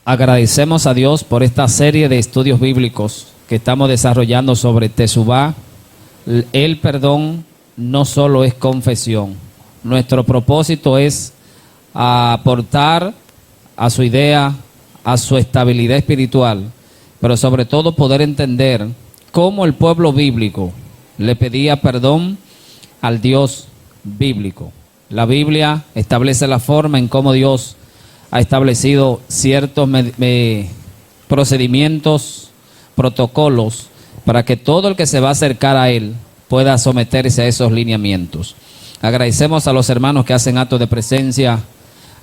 Agradecemos a Dios por esta serie de estudios bíblicos que estamos desarrollando sobre Teshuvá. El perdón no solo es confesión. Nuestro propósito es aportar a su idea, a su estabilidad espiritual, pero sobre todo poder entender cómo el pueblo bíblico le pedía perdón al Dios bíblico. La Biblia establece la forma en cómo Dios ha establecido ciertos procedimientos, protocolos, para que todo el que se va a acercar a Él pueda someterse a esos lineamientos. Agradecemos a los hermanos que hacen actos de presencia,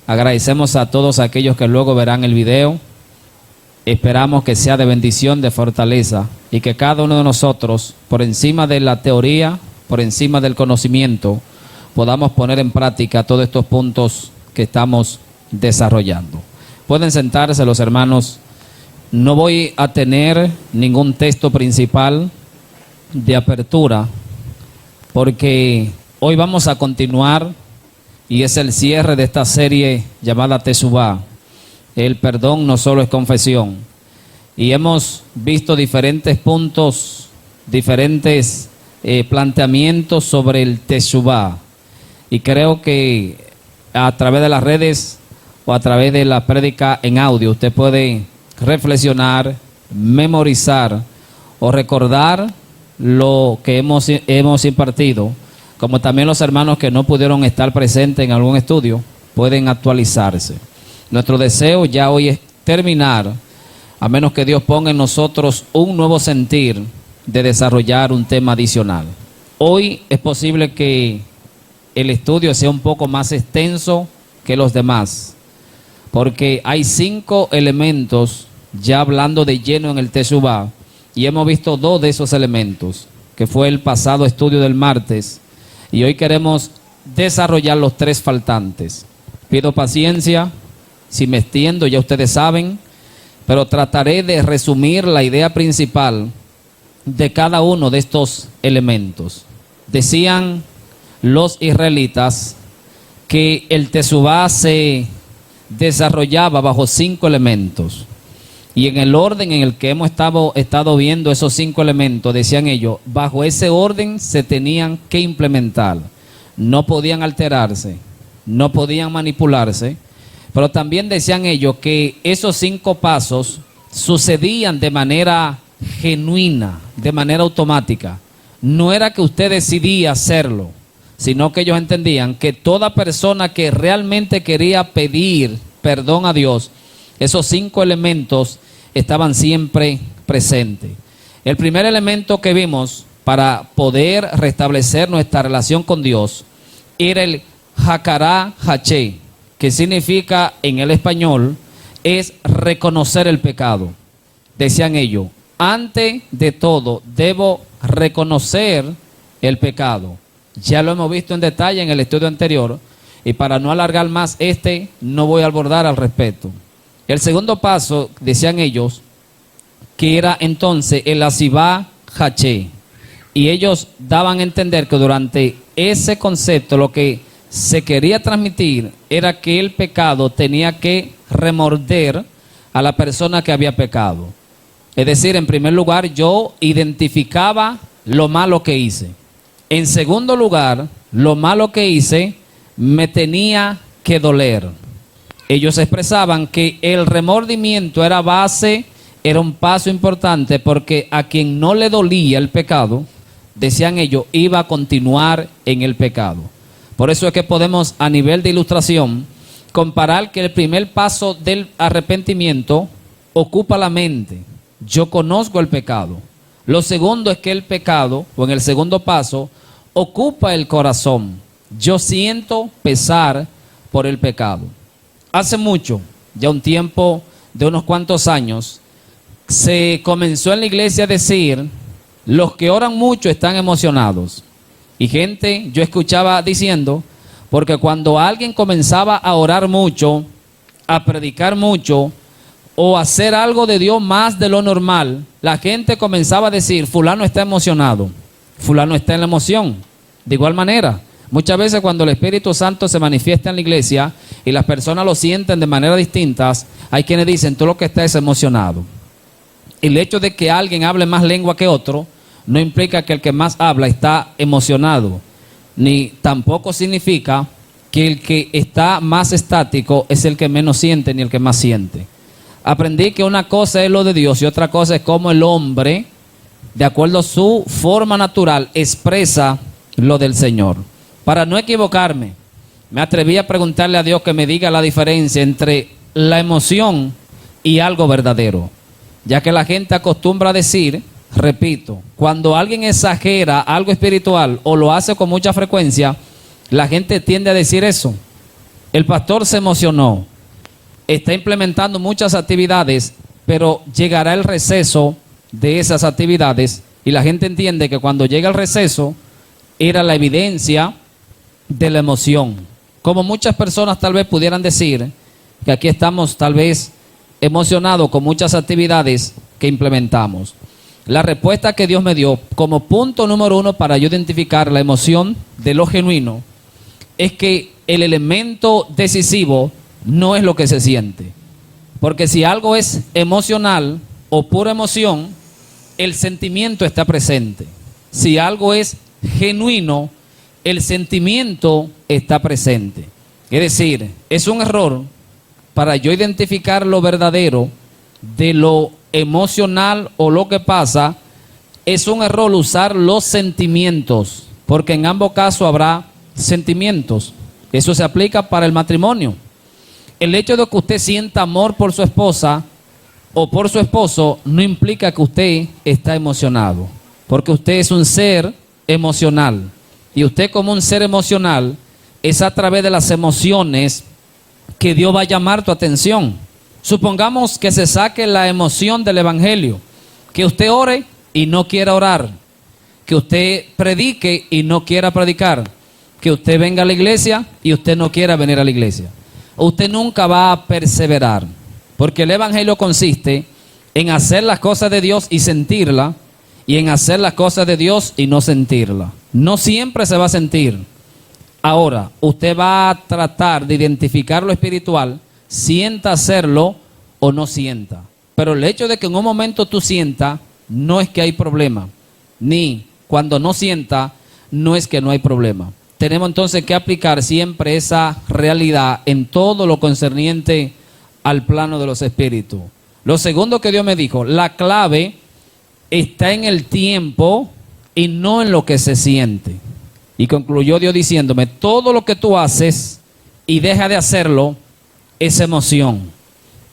agradecemos a todos aquellos que luego verán el video. Esperamos que sea de bendición, de fortaleza, y que cada uno de nosotros, por encima de la teoría, por encima del conocimiento, podamos poner en práctica todos estos puntos que estamos desarrollando. Pueden sentarse los hermanos. No voy a tener ningún texto principal de apertura, porque hoy vamos a continuar, y es el cierre de esta serie llamada Teshuvá. El perdón no solo es confesión. Y hemos visto diferentes puntos, diferentes planteamientos sobre el Teshuvá. Y creo que a través de las redes o a través de la prédica en audio, usted puede reflexionar, memorizar o recordar lo que hemos impartido, como también los hermanos que no pudieron estar presentes en algún estudio pueden actualizarse. Nuestro deseo ya hoy es terminar, a menos que Dios ponga en nosotros un nuevo sentir de desarrollar un tema adicional. Hoy es posible que el estudio sea un poco más extenso que los demás, porque hay 5 elementos ya hablando de lleno en el Teshuvá, y hemos visto 2 de esos elementos, que fue el pasado estudio del martes, y hoy queremos desarrollar los 3 faltantes. Pido paciencia, si me extiendo ya ustedes saben, pero trataré de resumir la idea principal de cada uno de estos elementos. Decían los israelitas que el Teshuvá se desarrollaba bajo 5 elementos, y en el orden en el que hemos estado viendo esos 5 elementos, decían ellos, bajo ese orden se tenían que implementar. No podían alterarse, no podían manipularse, pero también decían ellos que esos 5 pasos sucedían de manera genuina, de manera automática. No era que usted decidía hacerlo, sino que ellos entendían que toda persona que realmente quería pedir perdón a Dios, esos 5 elementos estaban siempre presentes. El primer elemento que vimos para poder restablecer nuestra relación con Dios era el Hakará Haché, que significa en el español es reconocer el pecado. Decían ellos, antes de todo debo reconocer el pecado. Ya lo hemos visto en detalle en el estudio anterior, y para no alargar más no voy a abordar al respecto. El segundo paso, decían ellos, que era entonces el Asibá Haché, y ellos daban a entender que durante ese concepto lo que se quería transmitir era que el pecado tenía que remorder a la persona que había pecado. Es decir, en primer lugar, yo identificaba lo malo que hice. En segundo lugar, lo malo que hice me tenía que doler. Ellos expresaban que el remordimiento era un paso importante, porque a quien no le dolía el pecado, decían ellos, iba a continuar en el pecado. Por eso es que podemos, a nivel de ilustración, comparar que el primer paso del arrepentimiento ocupa la mente. Yo conozco el pecado. Lo segundo es que el pecado, o en el segundo paso, ocupa el corazón. Yo siento pesar por el pecado. Hace mucho, ya un tiempo de unos cuantos años, se comenzó en la iglesia a decir, los que oran mucho están emocionados. Y gente, yo escuchaba diciendo, porque cuando alguien comenzaba a orar mucho, a predicar mucho, o a hacer algo de Dios más de lo normal, la gente comenzaba a decir, fulano está emocionado, fulano está en la emoción. De igual manera, muchas veces cuando el Espíritu Santo se manifiesta en la iglesia, y las personas lo sienten de manera distintas. Hay quienes dicen, tú lo que estás es emocionado. El hecho de que alguien hable más lengua que otro no implica que el que más habla está emocionado, ni tampoco significa que el que está más estático es el que menos siente ni el que más siente. Aprendí que una cosa es lo de Dios y otra cosa es cómo el hombre, de acuerdo a su forma natural, expresa lo del Señor. Para no equivocarme, me atreví a preguntarle a Dios que me diga la diferencia entre la emoción y algo verdadero, ya que la gente acostumbra a decir, repito, cuando alguien exagera algo espiritual o lo hace con mucha frecuencia, la gente tiende a decir eso. El pastor se emocionó, está implementando muchas actividades, pero llegará el receso de esas actividades y la gente entiende que cuando llega el receso era la evidencia de la emoción. Como muchas personas tal vez pudieran decir que aquí estamos tal vez emocionados con muchas actividades que implementamos. La respuesta que Dios me dio como punto número 1 para yo identificar la emoción de lo genuino es que el elemento decisivo no es lo que se siente. Porque si algo es emocional o pura emoción, el sentimiento está presente. Si algo es genuino, el sentimiento está presente. Es decir, es un error para yo identificar lo verdadero de lo emocional o lo que pasa. Es un error usar los sentimientos, porque en ambos casos habrá sentimientos. Eso se aplica para el matrimonio. El hecho de que usted sienta amor por su esposa o por su esposo no implica que usted está emocionado, porque usted es un ser emocional. Y usted como un ser emocional es a través de las emociones que Dios va a llamar tu atención. Supongamos que se saque la emoción del evangelio, que usted ore y no quiera orar, que usted predique y no quiera predicar, que usted venga a la iglesia y usted no quiera venir a la iglesia. Usted nunca va a perseverar, porque el evangelio consiste en hacer las cosas de Dios y sentirla, y en hacer las cosas de Dios y no sentirla. No siempre se va a sentir. Ahora, usted va a tratar de identificar lo espiritual, sienta hacerlo o no sienta. Pero el hecho de que en un momento tú sientas, no es que hay problema. Ni cuando no sienta, no es que no hay problema. Tenemos entonces que aplicar siempre esa realidad en todo lo concerniente al plano de los espíritus. Lo segundo que Dios me dijo, la clave está en el tiempo y no en lo que se siente. Y concluyó Dios diciéndome, todo lo que tú haces y deja de hacerlo es emoción.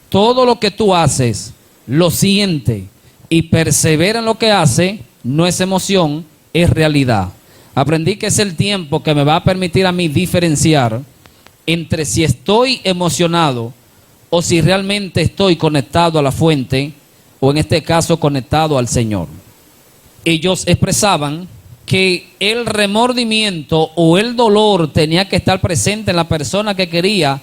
Todo lo que tú haces, lo siente y persevera en lo que hace, no es emoción, es realidad. Aprendí que es el tiempo que me va a permitir a mí diferenciar entre si estoy emocionado o si realmente estoy conectado a la fuente, o en este caso conectado al Señor. Ellos expresaban que el remordimiento o el dolor tenía que estar presente en la persona que quería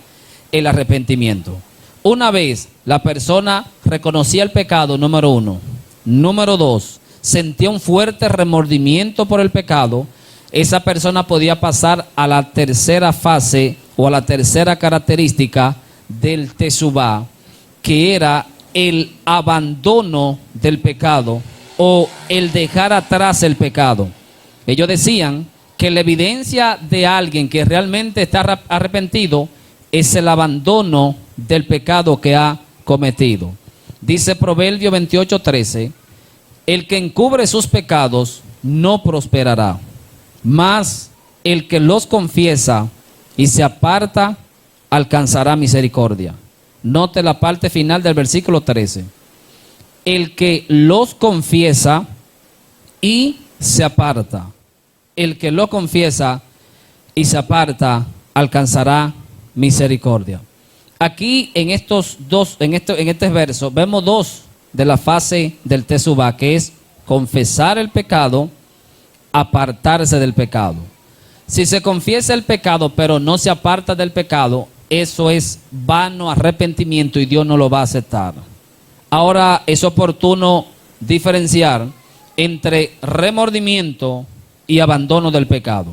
el arrepentimiento. Una vez la persona reconocía el pecado, número 1. Número 2, sentía un fuerte remordimiento por el pecado. Esa persona podía pasar a la tercera fase o a la tercera característica del tesubá, que era el abandono del pecado o el dejar atrás el pecado. Ellos decían que la evidencia de alguien que realmente está arrepentido es el abandono del pecado que ha cometido. Dice Proverbio 28:13, el que encubre sus pecados no prosperará, mas el que los confiesa y se aparta alcanzará misericordia. Note la parte final del versículo 13. El que los confiesa y se aparta. El que lo confiesa y se aparta alcanzará misericordia. Aquí en estos dos, en este verso, vemos dos de la fase del tesubá, que es confesar el pecado, apartarse del pecado. Si se confiesa el pecado pero no se aparta del pecado, eso es vano arrepentimiento y Dios no lo va a aceptar. Ahora es oportuno diferenciar entre remordimiento y abandono del pecado.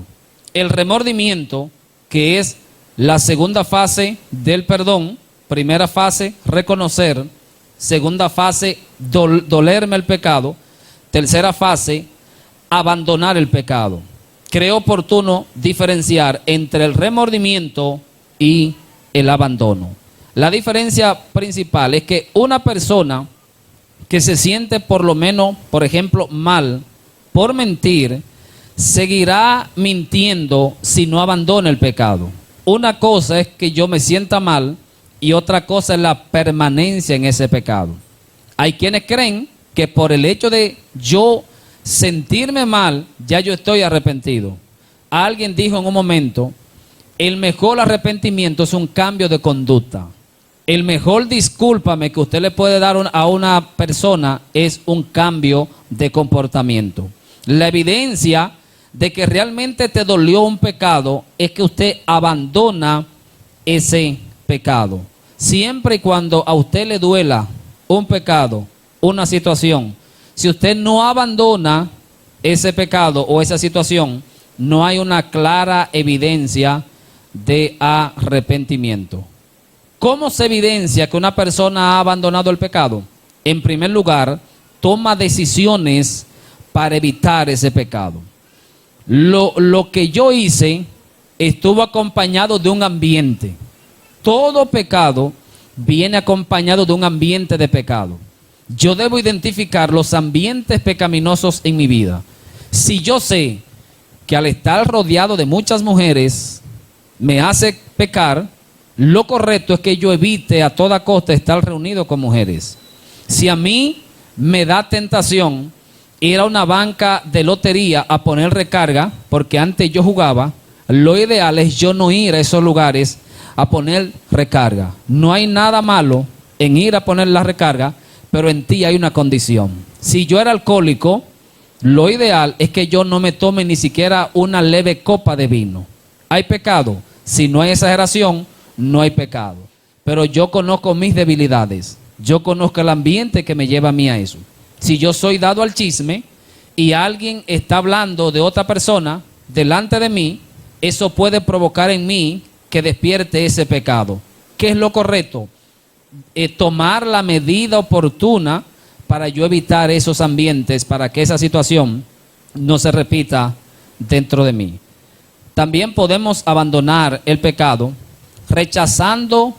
El remordimiento, que es La segunda fase del perdón, primera fase, reconocer. Segunda fase, dolerme el pecado. Tercera fase, abandonar el pecado. Creo oportuno diferenciar entre el remordimiento y el abandono. La diferencia principal es que una persona que se siente por lo menos, por ejemplo, mal por mentir, seguirá mintiendo si no abandona el pecado. Una cosa es que yo me sienta mal y otra cosa es la permanencia en ese pecado. Hay quienes creen que por el hecho de yo sentirme mal, ya yo estoy arrepentido. Alguien dijo en un momento, el mejor arrepentimiento es un cambio de conducta. El mejor discúlpame que usted le puede dar a una persona es un cambio de comportamiento. La evidencia de que realmente te dolió un pecado es que usted abandona ese pecado. Siempre y cuando a usted le duela un pecado, una situación, si usted no abandona ese pecado o esa situación, no hay una clara evidencia de arrepentimiento. ¿Cómo se evidencia que una persona ha abandonado el pecado? En primer lugar, toma decisiones para evitar ese pecado. Lo que yo hice estuvo acompañado de un ambiente. Todo pecado viene acompañado de un ambiente de pecado. Yo debo identificar los ambientes pecaminosos en mi vida. Si yo sé que al estar rodeado de muchas mujeres me hace pecar, lo correcto es que yo evite a toda costa estar reunido con mujeres. Si a mí me da tentación ir a una banca de lotería a poner recarga, porque antes yo jugaba, lo ideal es yo no ir a esos lugares a poner recarga. No hay nada malo en ir a poner la recarga, pero en ti hay una condición. Si yo era alcohólico, lo ideal es que yo no me tome ni siquiera una leve copa de vino. ¿Hay pecado? Si no hay exageración, no hay pecado. Pero yo conozco mis debilidades. Yo conozco el ambiente que me lleva a mí a eso. Si yo soy dado al chisme y alguien está hablando de otra persona delante de mí, eso puede provocar en mí que despierte ese pecado. ¿Qué es lo correcto? Tomar la medida oportuna para yo evitar esos ambientes, para que esa situación no se repita dentro de mí. También podemos abandonar el pecado rechazando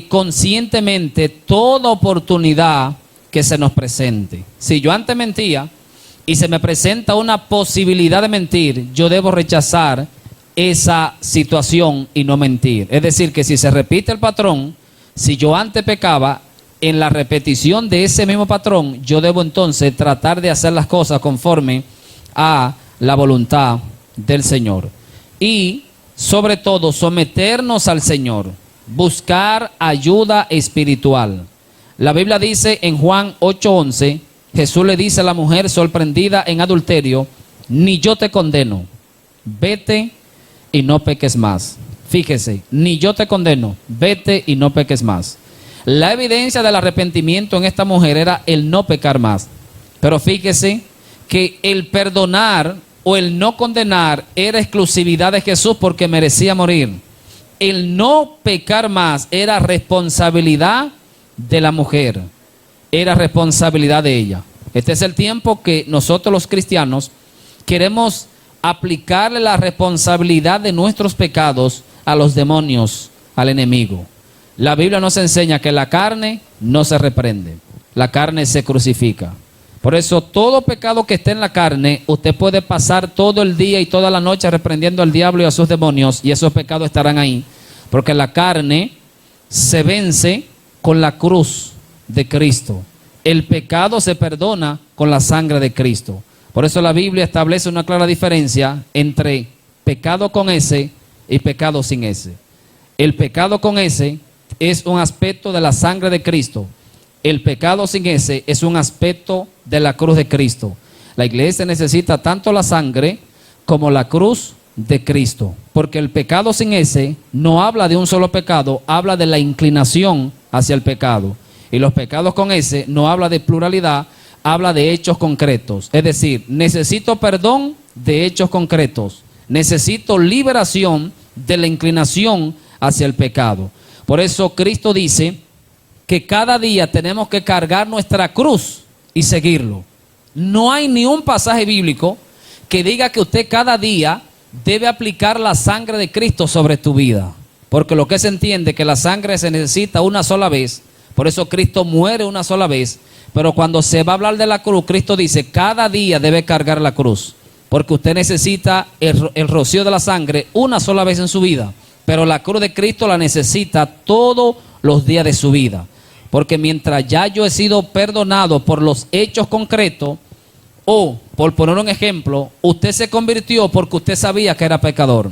conscientemente toda oportunidad que se nos presente. Si yo antes mentía y se me presenta una posibilidad de mentir, yo debo rechazar esa situación y no mentir. Es decir, que si se repite el patrón, si yo antes pecaba, en la repetición de ese mismo patrón, yo debo entonces tratar de hacer las cosas conforme a la voluntad del Señor. Y sobre todo, someternos al Señor, buscar ayuda espiritual. La Biblia dice en Juan 8:11, Jesús le dice a la mujer sorprendida en adulterio, ni yo te condeno, vete y no peques más. Fíjese, ni yo te condeno, vete y no peques más. La evidencia del arrepentimiento en esta mujer era el no pecar más. Pero fíjese que el perdonar o el no condenar era exclusividad de Jesús porque merecía morir. El no pecar más era responsabilidad de la mujer, era responsabilidad de ella. Este es el tiempo que nosotros los cristianos queremos aplicarle la responsabilidad de nuestros pecados a los demonios, al enemigo. La Biblia nos enseña que la carne no se reprende, la carne se crucifica. Por eso todo pecado que esté en la carne, usted puede pasar todo el día y toda la noche reprendiendo al diablo y a sus demonios y esos pecados estarán ahí, porque la carne se vence con la cruz de Cristo. El pecado se perdona con la sangre de Cristo. Por eso la Biblia establece una clara diferencia entre pecado con S y pecado sin S. El pecado con S es un aspecto de la sangre de Cristo. El pecado sin S es un aspecto de la cruz de Cristo. La iglesia necesita tanto la sangre como la cruz de Cristo, porque el pecado sin S no habla de un solo pecado, habla de la inclinación hacia el pecado. Y los pecados con S no habla de pluralidad, habla de hechos concretos. Es decir, necesito perdón de hechos concretos, necesito liberación de la inclinación hacia el pecado. Por eso Cristo dice que cada día tenemos que cargar nuestra cruz y seguirlo. No hay ni un pasaje bíblico que diga que usted cada día debe aplicar la sangre de Cristo sobre tu vida. Porque lo que se entiende que la sangre se necesita una sola vez, por eso Cristo muere una sola vez, pero cuando se va a hablar de la cruz, Cristo dice, cada día debe cargar la cruz, porque usted necesita el rocío de la sangre una sola vez en su vida, pero la cruz de Cristo la necesita todos los días de su vida, porque mientras ya yo he sido perdonado por los hechos concretos, o, por poner un ejemplo, usted se convirtió porque usted sabía que era pecador,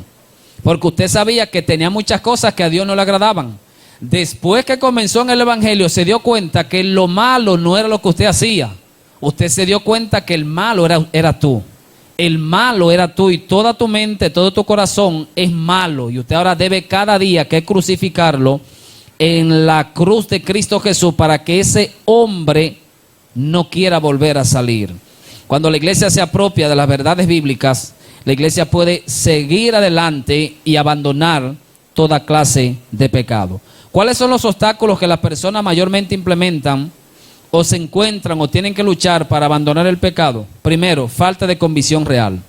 porque usted sabía que tenía muchas cosas que a Dios no le agradaban. Después que comenzó en el evangelio, se dio cuenta que lo malo no era lo que usted hacía. Usted se dio cuenta que el malo era tú. El malo era tú y toda tu mente, todo tu corazón es malo. Y usted ahora debe cada día que crucificarlo en la cruz de Cristo Jesús para que ese hombre no quiera volver a salir. Cuando la iglesia se apropia de las verdades bíblicas, la iglesia puede seguir adelante y abandonar toda clase de pecado. ¿Cuáles son los obstáculos que las personas mayormente implementan o se encuentran o tienen que luchar para abandonar el pecado? Primero, falta de convicción real.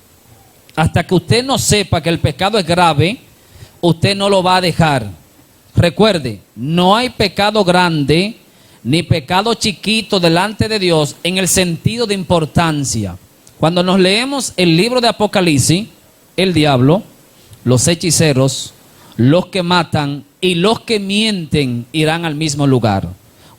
Hasta que usted no sepa que el pecado es grave, usted no lo va a dejar. Recuerde, no hay pecado grande ni pecado chiquito delante de Dios en el sentido de importancia. Cuando nos leemos el libro de Apocalipsis, el diablo, los hechiceros, los que matan y los que mienten irán al mismo lugar.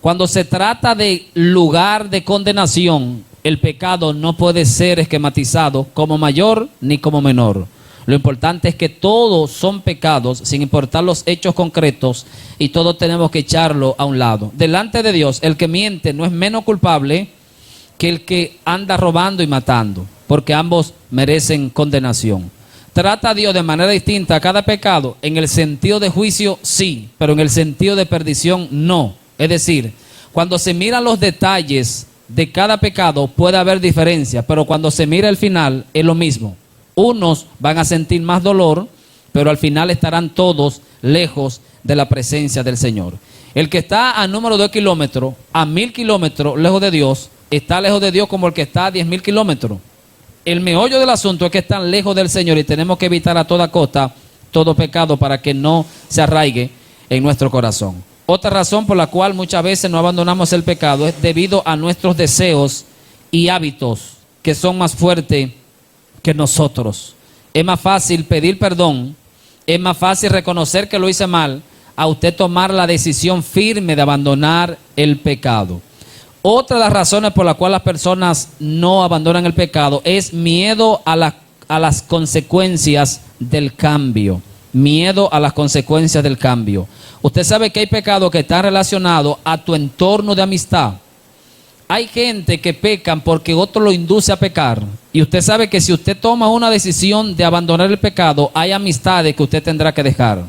Cuando se trata de lugar de condenación, el pecado no puede ser esquematizado como mayor ni como menor. Lo importante es que todos son pecados, sin importar los hechos concretos, y todos tenemos que echarlo a un lado. Delante de Dios, el que miente no es menos culpable que el que anda robando y matando, porque ambos merecen condenación. ¿Trata a Dios de manera distinta a cada pecado? En el sentido de juicio, sí, pero en el sentido de perdición, no. Es decir, cuando se miran los detalles de cada pecado puede haber diferencia, pero cuando se mira el final es lo mismo. Unos van a sentir más dolor, pero al final estarán todos lejos de la presencia del Señor. El que está a número 2 kilómetros, a 1000 kilómetros lejos de Dios, está lejos de Dios como el que está a 10,000 kilómetros. El meollo del asunto es que están lejos del Señor y tenemos que evitar a toda costa todo pecado para que no se arraigue en nuestro corazón. Otra razón por la cual muchas veces no abandonamos el pecado es debido a nuestros deseos y hábitos que son más fuertes que nosotros. Es más fácil pedir perdón, es más fácil reconocer que lo hice mal, a usted tomar la decisión firme de abandonar el pecado. Otra de las razones por las cuales las personas no abandonan el pecado es miedo a las consecuencias del cambio. Miedo a las consecuencias del cambio. Usted sabe que hay pecados que están relacionados a tu entorno de amistad. Hay gente que pecan porque otro lo induce a pecar. Y usted sabe que si usted toma una decisión de abandonar el pecado, hay amistades que usted tendrá que dejar.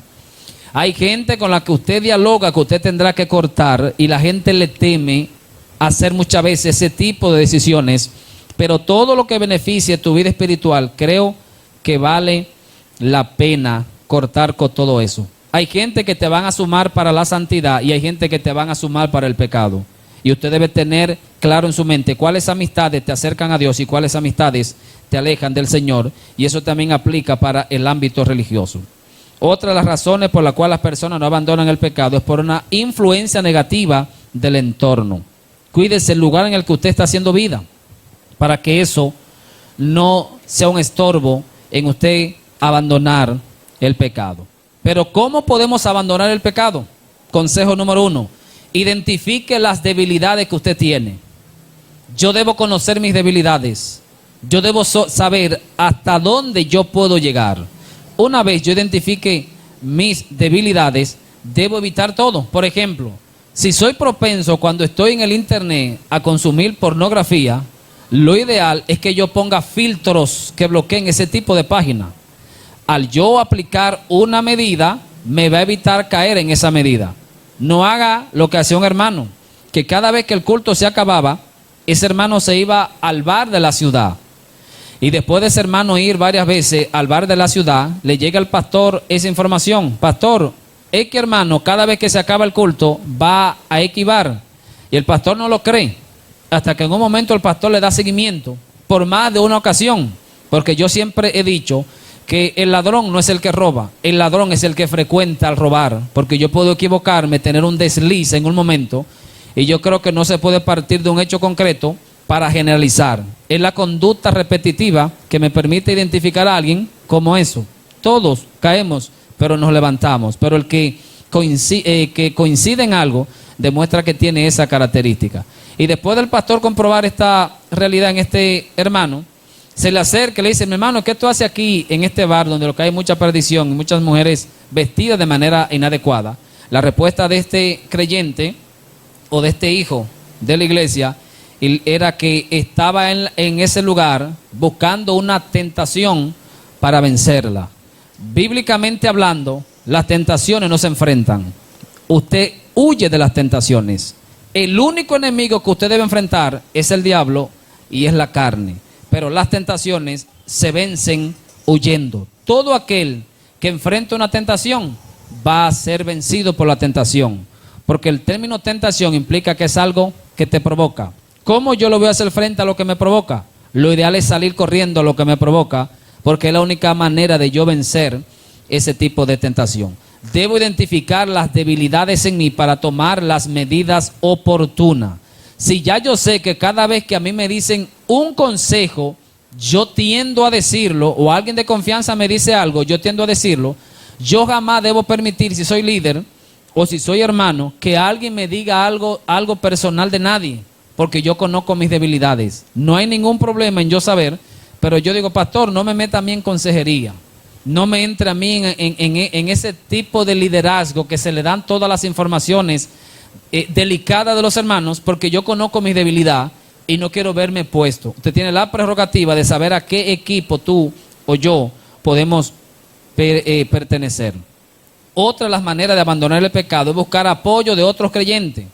Hay gente con la que usted dialoga que usted tendrá que cortar y la gente le teme hacer muchas veces ese tipo de decisiones. Pero todo lo que beneficie tu vida espiritual, creo que vale la pena cortar con todo eso. Hay gente que te van a sumar para la santidad y hay gente que te van a sumar para el pecado. Y usted debe tener claro en su mente cuáles amistades te acercan a Dios y cuáles amistades te alejan del Señor. Y eso también aplica para el ámbito religioso. Otra de las razones por las cuales las personas no abandonan el pecado es por una influencia negativa del entorno. Cuídese el lugar en el que usted está haciendo vida, para que eso no sea un estorbo en usted abandonar el pecado. Pero ¿cómo podemos abandonar el pecado? Consejo número 1. Identifique las debilidades que usted tiene. Yo debo conocer mis debilidades. Yo debo saber hasta dónde yo puedo llegar. Una vez yo identifique mis debilidades, debo evitar todo. Por ejemplo, si soy propenso cuando estoy en el internet a consumir pornografía, lo ideal es que yo ponga filtros que bloqueen ese tipo de página. Al yo aplicar una medida, me va a evitar caer en esa medida. No haga lo que hacía un hermano, que cada vez que el culto se acababa, ese hermano se iba al bar de la ciudad. Y después de ese hermano ir varias veces al bar de la ciudad, le llega al pastor esa información. Pastor, es que hermano, cada vez que se acaba el culto, va a X bar. Y el pastor no lo cree. Hasta que en un momento el pastor le da seguimiento, por más de una ocasión. Porque yo siempre he dicho que el ladrón no es el que roba, el ladrón es el que frecuenta al robar. Porque yo puedo equivocarme, tener un desliz en un momento, y yo creo que no se puede partir de un hecho concreto para generalizar. Es la conducta repetitiva que me permite identificar a alguien como eso. Todos caemos, pero nos levantamos. Pero el que coincide en algo demuestra que tiene esa característica. Y después del pastor comprobar esta realidad en este hermano, se le acerca y le dice: mi hermano, ¿qué tú haces aquí en este bar donde lo que hay mucha perdición y muchas mujeres vestidas de manera inadecuada? La respuesta de este creyente o de este hijo de la iglesia era que estaba en ese lugar buscando una tentación para vencerla. Bíblicamente hablando, las tentaciones no se enfrentan. Usted huye de las tentaciones. El único enemigo que usted debe enfrentar es el diablo y es la carne. Pero las tentaciones se vencen huyendo. Todo aquel que enfrenta una tentación va a ser vencido por la tentación. Porque el término tentación implica que es algo que te provoca. ¿Cómo yo lo voy a hacer frente a lo que me provoca? Lo ideal es salir corriendo a lo que me provoca, porque es la única manera de yo vencer ese tipo de tentación. Debo identificar las debilidades en mí para tomar las medidas oportunas. Si ya yo sé que cada vez que a mí me dicen un consejo, yo tiendo a decirlo, o alguien de confianza me dice algo, yo tiendo a decirlo, yo jamás debo permitir, si soy líder o si soy hermano, que alguien me diga algo personal de nadie. Porque yo conozco mis debilidades. No hay ningún problema en yo saber, pero yo digo: pastor, no me meta a mí en consejería. No me entre a mí en ese tipo de liderazgo que se le dan todas las informaciones delicadas de los hermanos, porque yo conozco mi debilidad y no quiero verme puesto. Usted tiene la prerrogativa de saber a qué equipo tú o yo podemos pertenecer. Otra de las maneras de abandonar el pecado es buscar apoyo de otros creyentes.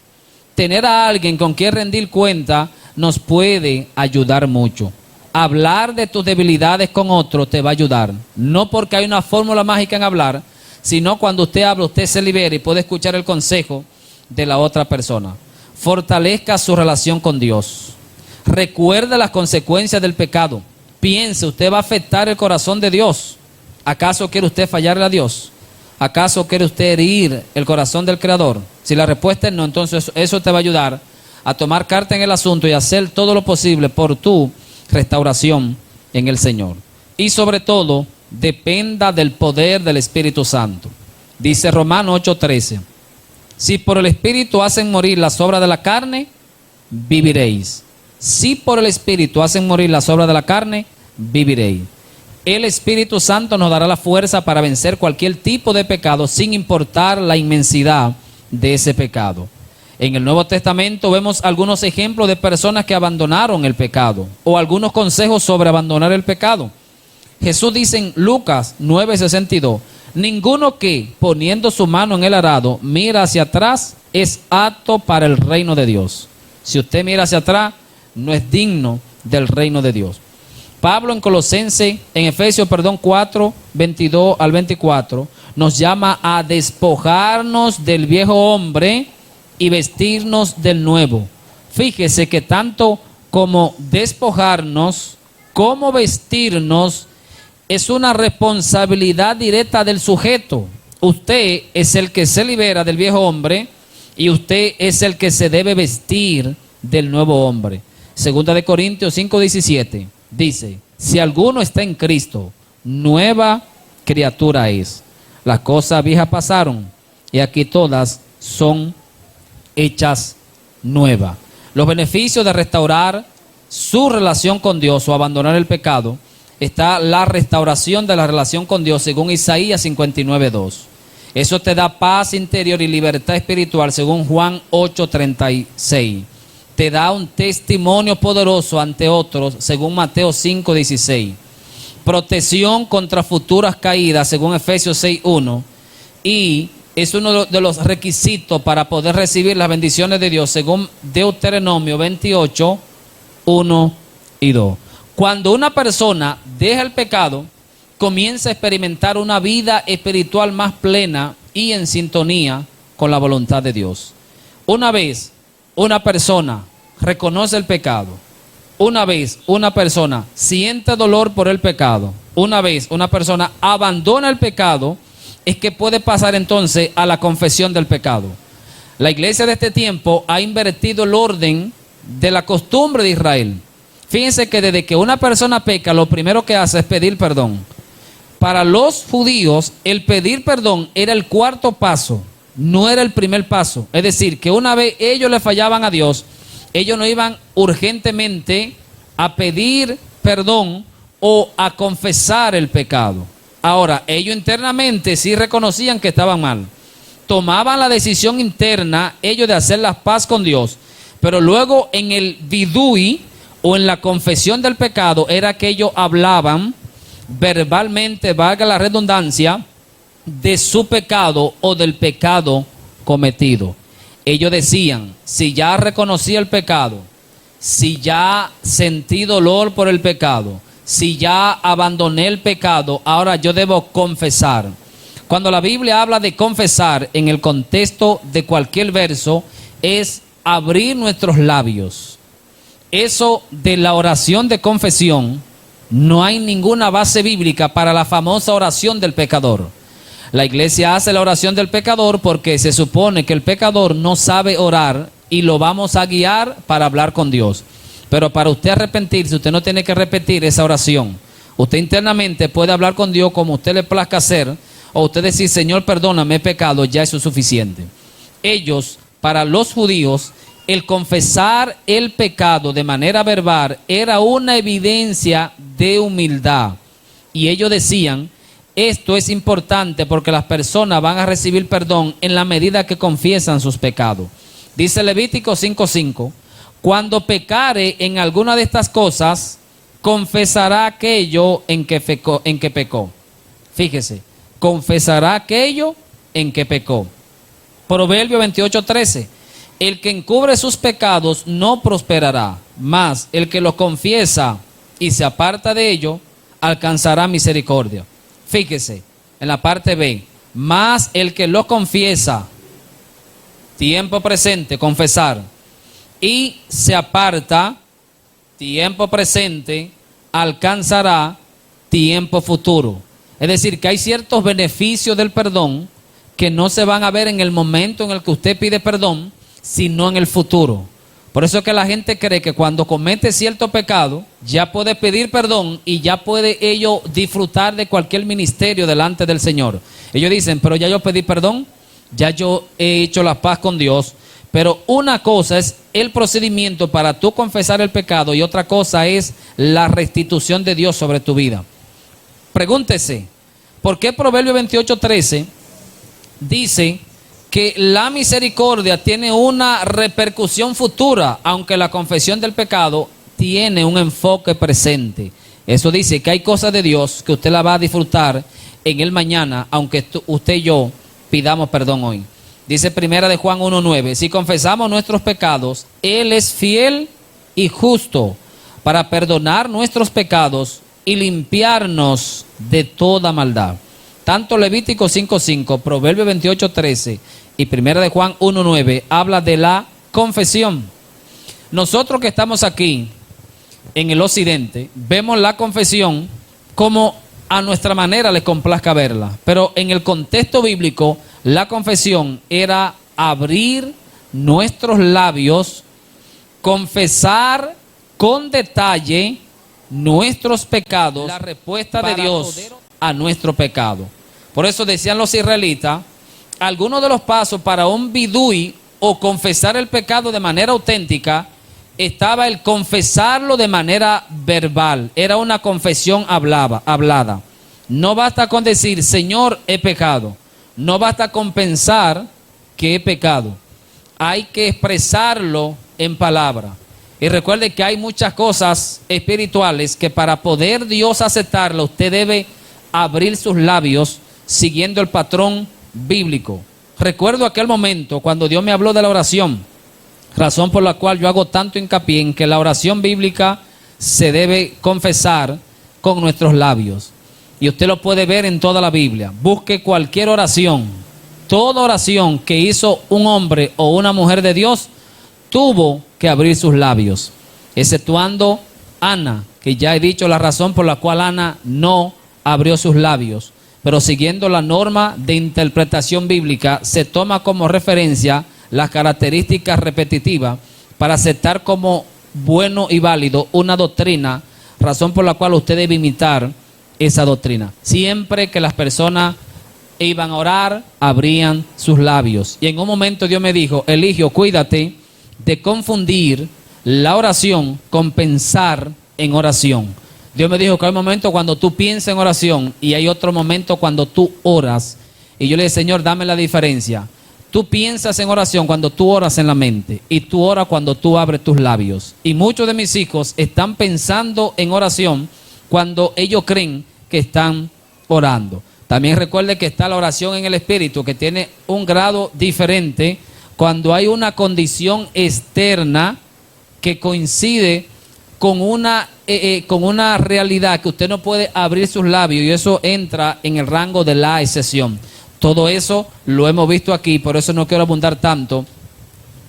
Tener a alguien con quien rendir cuenta nos puede ayudar mucho. Hablar de tus debilidades con otro te va a ayudar. No porque hay una fórmula mágica en hablar, sino cuando usted habla, usted se libera y puede escuchar el consejo de la otra persona. Fortalezca su relación con Dios. Recuerde las consecuencias del pecado. Piense, usted va a afectar el corazón de Dios. ¿Acaso quiere usted fallarle a Dios? ¿Acaso quiere usted herir el corazón del Creador? Si la respuesta es no, entonces eso te va a ayudar a tomar carta en el asunto y hacer todo lo posible por tu restauración en el Señor. Y sobre todo, dependa del poder del Espíritu Santo. Dice Romanos 8:13: si por el Espíritu hacen morir las obras de la carne, viviréis. Si por el Espíritu hacen morir las obras de la carne, viviréis. El Espíritu Santo nos dará la fuerza para vencer cualquier tipo de pecado, sin importar la inmensidad de ese pecado. En el Nuevo Testamento vemos algunos ejemplos de personas que abandonaron el pecado, o algunos consejos sobre abandonar el pecado. Jesús dice en Lucas 9:62: ninguno que, poniendo su mano en el arado, mira hacia atrás, es apto para el reino de Dios. Si usted mira hacia atrás, no es digno del reino de Dios. Pablo en Efesios 4:22 al 24, nos llama a despojarnos del viejo hombre y vestirnos del nuevo. Fíjese que tanto como despojarnos como vestirnos es una responsabilidad directa del sujeto. Usted es el que se libera del viejo hombre y usted es el que se debe vestir del nuevo hombre. Segunda de Corintios 5:17 dice: si alguno está en Cristo, nueva criatura es. Las cosas viejas pasaron y aquí todas son hechas nuevas. Los beneficios de restaurar su relación con Dios o abandonar el pecado, está la restauración de la relación con Dios según Isaías 59:2. Eso te da paz interior y libertad espiritual según Juan 8:36. Te da un testimonio poderoso ante otros según Mateo 5:16. Protección contra futuras caídas según Efesios 6:1. Y es uno de los requisitos para poder recibir las bendiciones de Dios según Deuteronomio 28:1 y 2. Cuando una persona deja el pecado, comienza a experimentar una vida espiritual más plena y en sintonía con la voluntad de Dios. Una vez una persona reconoce el pecado, una vez una persona siente dolor por el pecado, una vez una persona abandona el pecado, es que puede pasar entonces a la confesión del pecado. La iglesia de este tiempo ha invertido el orden de la costumbre de Israel. Fíjense que desde que una persona peca, lo primero que hace es pedir perdón. Para los judíos, el pedir perdón era el cuarto paso, no era el primer paso. Es decir, que una vez ellos le fallaban a Dios, ellos no iban urgentemente a pedir perdón o a confesar el pecado. Ahora, ellos internamente sí reconocían que estaban mal. Tomaban la decisión interna, ellos de hacer la paz con Dios. Pero luego en el vidui o en la confesión del pecado era que ellos hablaban verbalmente, valga la redundancia, de su pecado o del pecado cometido. Ellos decían, si ya reconocí el pecado, si ya sentí dolor por el pecado, si ya abandoné el pecado, ahora yo debo confesar. Cuando la Biblia habla de confesar en el contexto de cualquier verso, es abrir nuestros labios. Eso de la oración de confesión, no hay ninguna base bíblica para la famosa oración del pecador. La iglesia hace la oración del pecador porque se supone que el pecador no sabe orar y lo vamos a guiar para hablar con Dios. Pero para usted arrepentirse, usted no tiene que repetir esa oración. Usted internamente puede hablar con Dios como usted le plazca hacer, o usted decir, Señor, perdóname, he pecado, ya eso es suficiente. Ellos, para los judíos, el confesar el pecado de manera verbal era una evidencia de humildad. Y ellos decían, esto es importante porque las personas van a recibir perdón en la medida que confiesan sus pecados. Dice Levítico 5:5, cuando pecare en alguna de estas cosas, confesará aquello en que pecó. Fíjese, confesará aquello en que pecó. Proverbio 28:13, el que encubre sus pecados no prosperará, mas el que los confiesa y se aparta de ello, alcanzará misericordia. Fíjese, en la parte B, más el que lo confiesa, tiempo presente, confesar, y se aparta, tiempo presente, alcanzará tiempo futuro. Es decir, que hay ciertos beneficios del perdón que no se van a ver en el momento en el que usted pide perdón, sino en el futuro. Por eso es que la gente cree que cuando comete cierto pecado, ya puede pedir perdón y ya puede ello disfrutar de cualquier ministerio delante del Señor. Ellos dicen, pero ya yo pedí perdón, ya yo he hecho la paz con Dios. Pero una cosa es el procedimiento para tú confesar el pecado y otra cosa es la restitución de Dios sobre tu vida. Pregúntese, ¿por qué Proverbio 28:13 dice que la misericordia tiene una repercusión futura, aunque la confesión del pecado tiene un enfoque presente? Eso dice que hay cosas de Dios que usted la va a disfrutar en el mañana, aunque usted y yo pidamos perdón hoy. Dice primera de Juan 1:9, si confesamos nuestros pecados, Él es fiel y justo para perdonar nuestros pecados y limpiarnos de toda maldad. Tanto Levítico 5:5, Proverbio 28:13 y primera de Juan 1:9 habla de la confesión. Nosotros que estamos aquí en el occidente, vemos la confesión como a nuestra manera le complazca verla. Pero en el contexto bíblico, la confesión era abrir nuestros labios, confesar con detalle nuestros pecados, la respuesta de Dios a nuestro pecado. Por eso decían los israelitas, algunos de los pasos para un bidui o confesar el pecado de manera auténtica, estaba el confesarlo de manera verbal. Era una confesión hablada. No basta con decir, Señor, he pecado. No basta con pensar que he pecado. Hay que expresarlo en palabra. Y recuerde que hay muchas cosas espirituales que para poder Dios aceptarlo, usted debe abrir sus labios siguiendo el patrón bíblico. Recuerdo aquel momento cuando Dios me habló de la oración, razón por la cual yo hago tanto hincapié en que la oración bíblica se debe confesar con nuestros labios. Y usted lo puede ver en toda la Biblia. Busque cualquier oración. Toda oración que hizo un hombre o una mujer de Dios tuvo que abrir sus labios, exceptuando Ana, que ya he dicho la razón por la cual Ana no abrió sus labios. Pero siguiendo la norma de interpretación bíblica, se toma como referencia las características repetitivas para aceptar como bueno y válido una doctrina, razón por la cual usted debe imitar esa doctrina. Siempre que las personas iban a orar, abrían sus labios. Y en un momento Dios me dijo: Eligio, cuídate de confundir la oración con pensar en oración. Dios me dijo que hay momentos cuando tú piensas en oración y hay otro momento cuando tú oras. Y yo le dije: Señor, dame la diferencia. Tú piensas en oración cuando tú oras en la mente y tú oras cuando tú abres tus labios. Y muchos de mis hijos están pensando en oración cuando ellos creen que están orando. También recuerde que está la oración en el Espíritu, que tiene un grado diferente cuando hay una condición externa que coincide con una realidad que usted no puede abrir sus labios, y eso entra en el rango de la excepción. Todo eso lo hemos visto aquí, por eso no quiero abundar tanto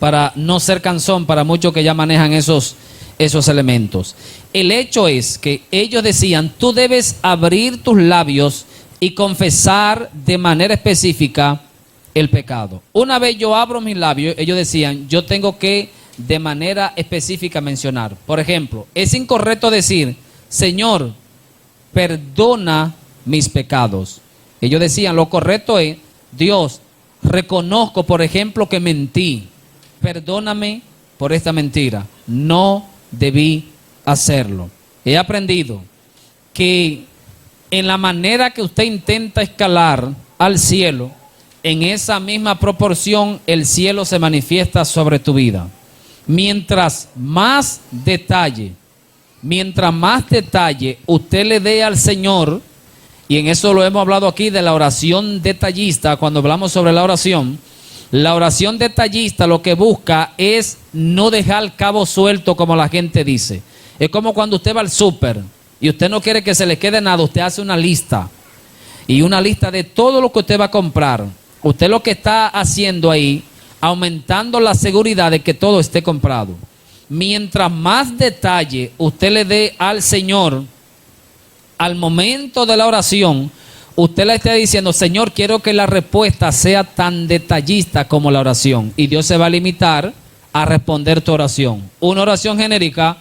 para no ser cansón para muchos que ya manejan esos elementos. El hecho es que ellos decían: tú debes abrir tus labios y confesar de manera específica el pecado. Una vez yo abro mis labios, ellos decían: yo tengo que de manera específica mencionar. Por ejemplo, es incorrecto decir: Señor, perdona mis pecados. Ellos decían: lo correcto es: Dios, reconozco, por ejemplo, que mentí. Perdóname por esta mentira. No debí hacerlo. He aprendido que en la manera que usted intenta escalar al cielo, en esa misma proporción el cielo se manifiesta sobre tu vida. Mientras más detalle usted le dé al Señor, y en eso lo hemos hablado aquí de la oración detallista, cuando hablamos sobre la oración detallista lo que busca es no dejar cabo suelto, como la gente dice. Es como cuando usted va al súper y usted no quiere que se le quede nada, usted hace una lista, y una lista de todo lo que usted va a comprar. Usted lo que está haciendo ahí, aumentando la seguridad de que todo esté comprado. Mientras más detalle usted le dé al Señor, al momento de la oración, usted le está diciendo: Señor, quiero que la respuesta sea tan detallista como la oración. Y Dios se va a limitar a responder tu oración. Una oración genérica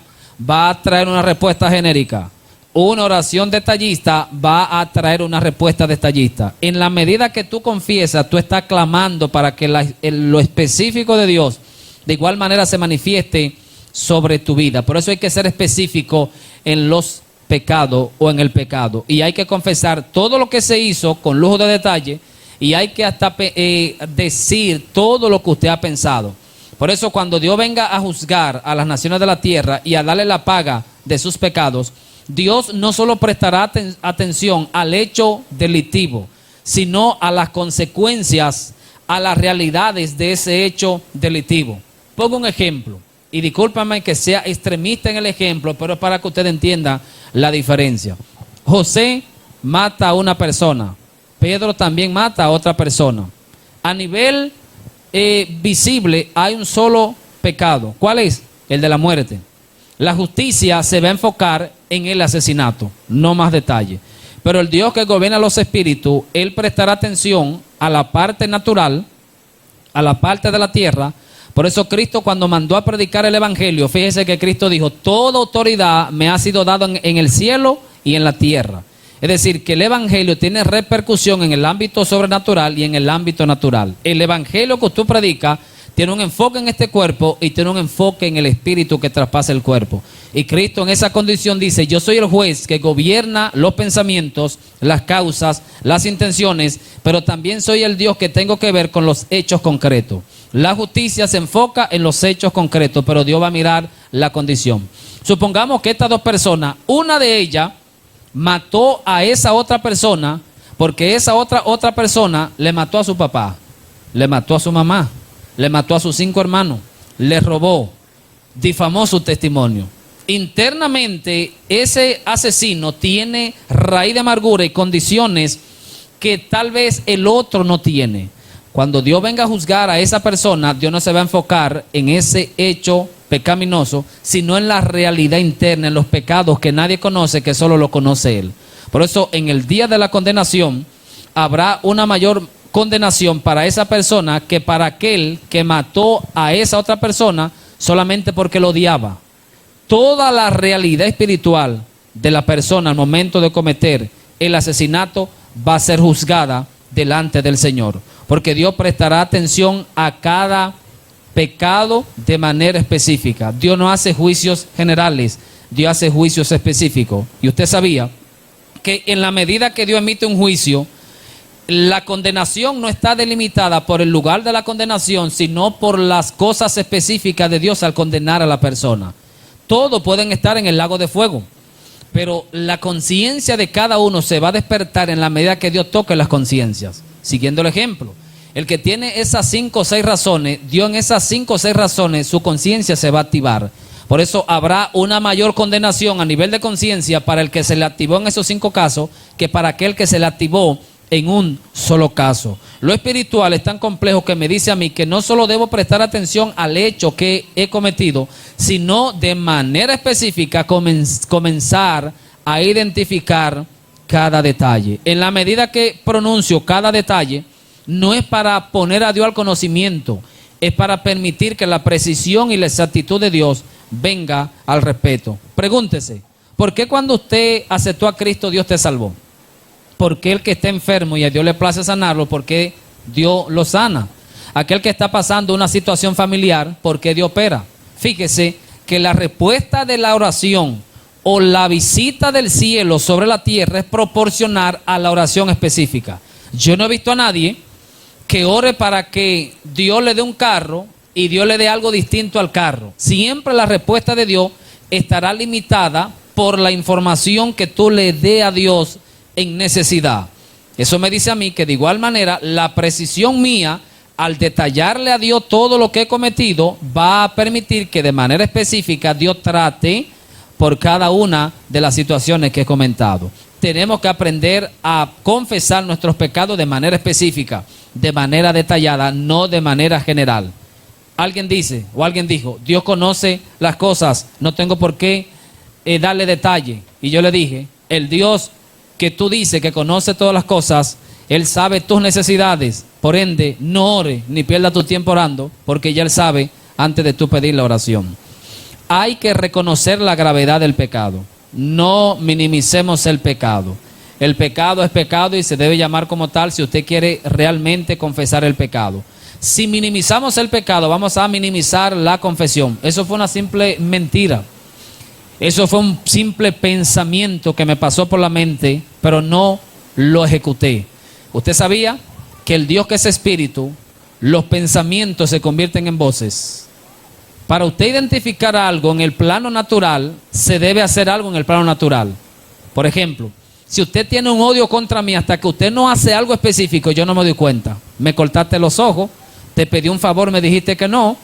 va a traer una respuesta genérica. Una oración detallista va a traer una respuesta detallista. En la medida que tú confiesas, tú estás clamando para que lo específico de Dios de igual manera se manifieste sobre tu vida. Por eso hay que ser específico en los pecados o en el pecado. Y hay que confesar todo lo que se hizo con lujo de detalle, y hay que hasta decir todo lo que usted ha pensado. Por eso cuando Dios venga a juzgar a las naciones de la tierra y a darle la paga de sus pecados, Dios no solo prestará atención al hecho delictivo, sino a las consecuencias, a las realidades de ese hecho delictivo. Pongo un ejemplo, y discúlpame que sea extremista en el ejemplo, pero es para que usted entienda la diferencia. José mata a una persona, Pedro también mata a otra persona. A nivel visible hay un solo pecado. ¿Cuál es? El de la muerte. La justicia se va a enfocar en el asesinato, no más detalle. Pero el Dios que gobierna los espíritus, Él prestará atención a la parte natural, a la parte de la tierra. Por eso Cristo, cuando mandó a predicar el evangelio, fíjese que Cristo dijo: toda autoridad me ha sido dada en el cielo y en la tierra. Es decir, que el evangelio tiene repercusión en el ámbito sobrenatural y en el ámbito natural. El evangelio que tú predicas tiene un enfoque en este cuerpo y tiene un enfoque en el espíritu que traspasa el cuerpo. Y Cristo en esa condición dice: yo soy el juez que gobierna los pensamientos, las causas, las intenciones, pero también soy el Dios que tengo que ver con los hechos concretos. La justicia se enfoca en los hechos concretos, pero Dios va a mirar la condición. Supongamos que estas dos personas, una de ellas mató a esa otra persona porque esa otra persona le mató a su papá, le mató a su mamá, le mató a sus 5 hermanos, le robó, difamó su testimonio. internamente ese asesino tiene raíz de amargura y condiciones que tal vez el otro no tiene. Cuando Dios venga a juzgar a esa persona, Dios no se va a enfocar en ese hecho pecaminoso, sino en la realidad interna, en los pecados que nadie conoce, que solo lo conoce Él. Por eso, en el día de la condenación, habrá una mayor condenación para esa persona que para aquel que mató a esa otra persona solamente porque lo odiaba. Toda la realidad espiritual de la persona al momento de cometer el asesinato va a ser juzgada delante del Señor, porque Dios prestará atención a cada pecado de manera específica. Dios no hace juicios generales, Dios hace juicios específicos. Y usted sabía que en la medida que Dios emite un juicio, la condenación no está delimitada por el lugar de la condenación, sino por las cosas específicas de Dios al condenar a la persona. Todos pueden estar en el lago de fuego, pero la conciencia de cada uno se va a despertar en la medida que Dios toque las conciencias. Siguiendo el ejemplo, el que tiene esas 5 o 6 razones, Dios en esas 5 o 6 razones, su conciencia se va a activar. Por eso habrá una mayor condenación a nivel de conciencia para el que se le activó en esos 5 casos que para aquel que se le activó en un solo caso. Lo espiritual es tan complejo que me dice a mí que no solo debo prestar atención al hecho que he cometido, sino de manera específica comenzar a identificar cada detalle. En la medida que pronuncio cada detalle, no es para poner a Dios al conocimiento, es para permitir que la precisión y la exactitud de Dios venga al respeto. Pregúntese, ¿por qué cuando usted aceptó a Cristo Dios te salvó? ¿Por qué el que está enfermo y a Dios le place sanarlo, por qué Dios lo sana? Aquel que está pasando una situación familiar, ¿por qué Dios opera? Fíjese que la respuesta de la oración o la visita del cielo sobre la tierra es proporcional a la oración específica. Yo no he visto a nadie que ore para que Dios le dé un carro y Dios le dé algo distinto al carro. Siempre la respuesta de Dios estará limitada por la información que tú le dé a Dios en necesidad. Eso me dice a mí que de igual manera la precisión mía al detallarle a Dios todo lo que he cometido va a permitir que de manera específica Dios trate por cada una de las situaciones que he comentado. Tenemos que aprender a confesar nuestros pecados de manera específica, de manera detallada, no de manera general. Alguien dice o alguien dijo, Dios conoce las cosas, no tengo por qué darle detalle. Y yo le dije, el Dios que tú dices que conoce todas las cosas, Él sabe tus necesidades, por ende no ore ni pierda tu tiempo orando, porque ya Él sabe antes de tú pedir la oración. Hay que reconocer la gravedad del pecado, no minimicemos el pecado. El pecado es pecado y se debe llamar como tal si usted quiere realmente confesar el pecado. Si minimizamos el pecado, vamos a minimizar la confesión. Eso fue una simple mentira. Eso fue un simple pensamiento que me pasó por la mente, pero no lo ejecuté. Usted sabía que el Dios que es espíritu, los pensamientos se convierten en voces. Para usted identificar algo en el plano natural, se debe hacer algo en el plano natural. Por ejemplo, si usted tiene un odio contra mí, hasta que usted no hace algo específico, yo no me doy cuenta. Me cortaste los ojos, te pedí un favor, me dijiste que no,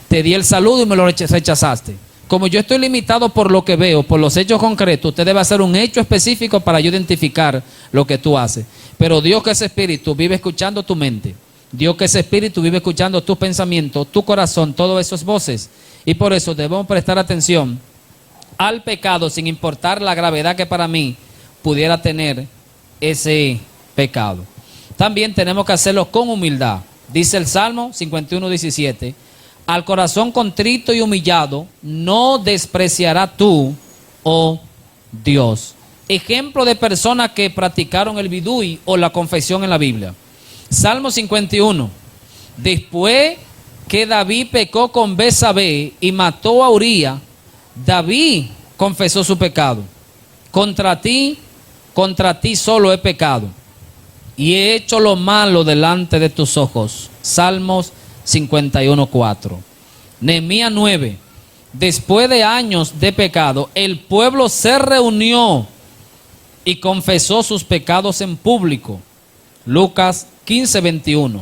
te di el saludo y me lo rechazaste. Como yo estoy limitado por lo que veo, por los hechos concretos, usted debe hacer un hecho específico para yo identificar lo que tú haces. Pero Dios que es espíritu vive escuchando tu mente. Dios que es espíritu vive escuchando tus pensamientos, tu corazón, todas esas voces. Y por eso debemos prestar atención al pecado sin importar la gravedad que para mí pudiera tener ese pecado. También tenemos que hacerlo con humildad. Dice el Salmo 51:17. Al corazón contrito y humillado no despreciará tú, oh Dios. Ejemplo de personas que practicaron el vidui o la confesión en la Biblia. Salmo 51. Después que David pecó con Betsabé y mató a Uría, David confesó su pecado. Contra ti solo he pecado y he hecho lo malo delante de tus ojos. Salmos 51:4. Nehemías 9. Después de años de pecado, el pueblo se reunió y confesó sus pecados en público. Lucas 15:21.